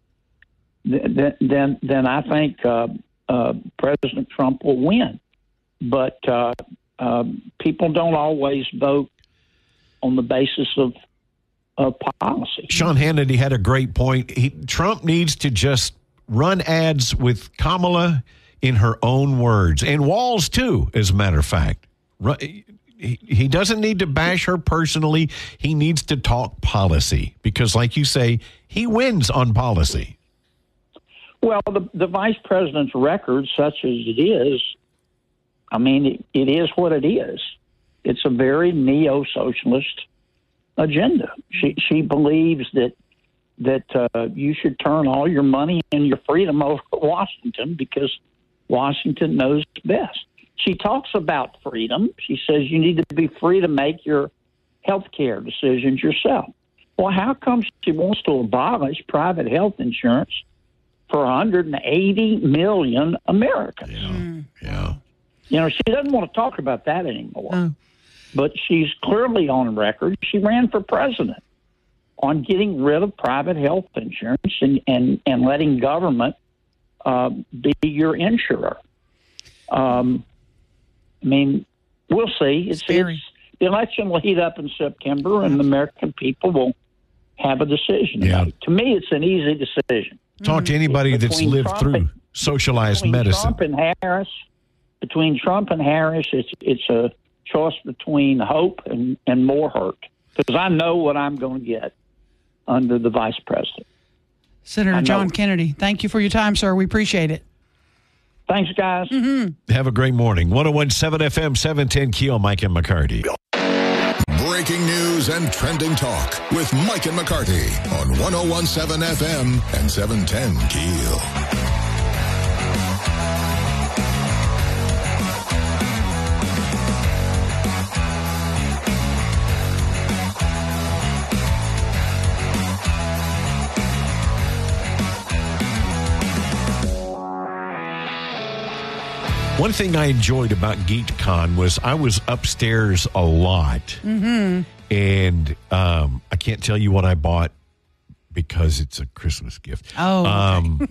then I think President Trump will win. But people don't always vote on the basis of policy. Sean Hannity had a great point. Trump needs to just run ads with Kamala in her own words, and Walz too, as a matter of fact. He doesn't need to bash her personally. He needs to talk policy because, like you say, he wins on policy. Well, the vice president's record, such as it is, it is what it is. It's a very neo-socialist agenda. She believes that you should turn all your money and your freedom over to Washington because Washington knows best. She talks about freedom. She says you need to be free to make your health care decisions yourself. Well, how come she wants to abolish private health insurance for 180 million Americans? Yeah. She doesn't want to talk about that anymore. But she's clearly on record. She ran for president on getting rid of private health insurance and letting government be your insurer. We'll see. The election will heat up in September, and the American people will have a decision. Yeah. To me, it's an easy decision. Talk to anybody that's lived through socialized medicine. Between Trump and Harris, it's a choice between hope and more hurt. Because I know what I'm going to get under the vice president. Senator John Kennedy, thank you for your time, sir. We appreciate it. Thanks, guys. Mm-hmm. Have a great morning. 101.7 FM, 710 KEEL, Mike and McCarty. Breaking news and trending talk with Mike and McCarty on 101.7 FM and 710 KEEL. One thing I enjoyed about GeekCon was I was upstairs a lot. Mm-hmm. And I can't tell you what I bought because it's a Christmas gift. Oh, okay.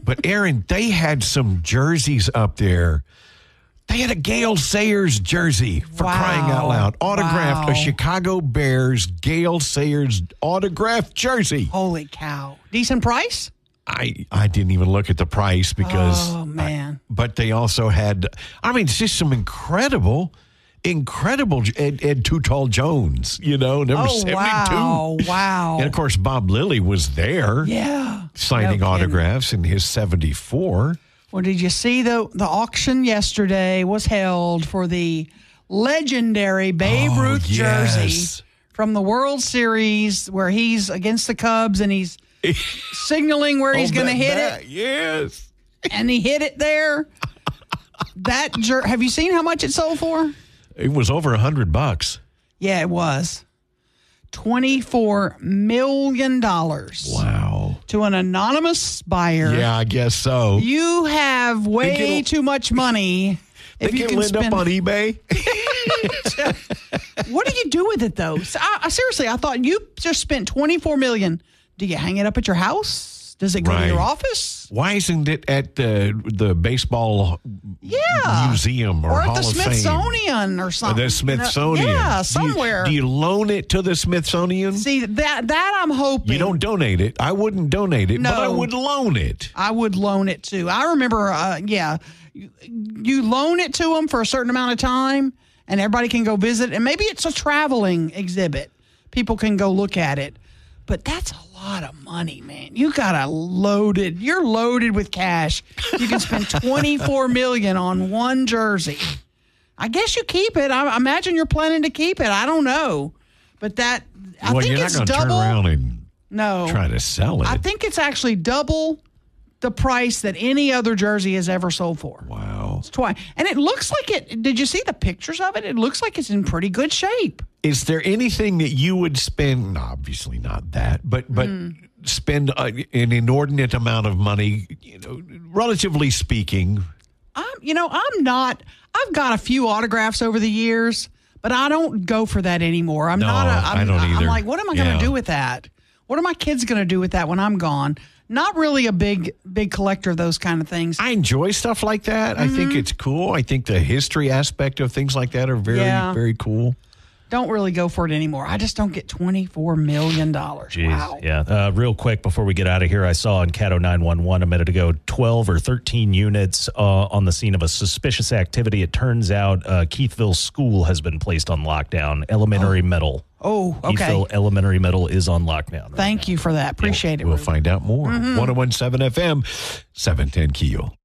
But, Aaron, they had some jerseys up there. They had a Gale Sayers jersey, for crying out loud. Autographed, a Chicago Bears Gale Sayers autographed jersey. Holy cow. Decent price? I didn't even look at the price because. Oh, man. But they also had, it's just some incredible Ed Too Tall Jones, number 72. Wow. And, of course, Bob Lilly was there. Yeah. Signing autographs in his 74. Well, did you see the auction yesterday was held for the legendary Babe Ruth jersey from the World Series where he's against the Cubs and he's signaling where he's going to hit it. Yes. And he hit it there. Have you seen how much it sold for? It was over $100. Yeah, it was. $24 million. Wow. To an anonymous buyer. Yeah, I guess so. You have way too much money. If you can end up on eBay. What do you do with it, though? Seriously, I thought you just spent $24 million. Do you hang it up at your house? Does it go to your office? Why isn't it at the baseball museum or Hall of Fame? Or at the Smithsonian or something. The Smithsonian. Yeah, somewhere. Do you loan it to the Smithsonian? See, that I'm hoping. You don't donate it. I wouldn't donate it, No. but I would loan it. I would loan it, too. I remember, you loan it to them for a certain amount of time, and everybody can go visit. And maybe it's a traveling exhibit. People can go look at it. But that's a lot of money, man. You're loaded with cash. You can spend $24 million on one jersey. I guess you keep it. I imagine you're planning to keep it. I don't know. But I think you're it's not going to turn around and try to sell it. I think it's actually double the price that any other jersey has ever sold for. Wow. It's twice. And it looks like it. Did you see the pictures of it? It looks like it's in pretty good shape. Is there anything that you would spend? No, obviously not that, but spend an inordinate amount of money, relatively speaking. I'm not. I've got a few autographs over the years, but I don't go for that anymore. I don't either. I'm like, what am I going to do with that? What are my kids going to do with that when I'm gone? Not really a big collector of those kind of things. I enjoy stuff like that. I think it's cool. I think the history aspect of things like that are very, very cool. Don't really go for it anymore. I just don't get $24 million. Jeez, wow. Yeah. Real quick before we get out of here, I saw on Cato 911 a minute ago 12 or 13 units on the scene of a suspicious activity. It turns out Keithville School has been placed on lockdown. Elementary middle. Oh, okay. Keithville Elementary Middle is on lockdown. Thank you for that. Appreciate it. We'll find out more. 101.7 FM, 710 KEEL.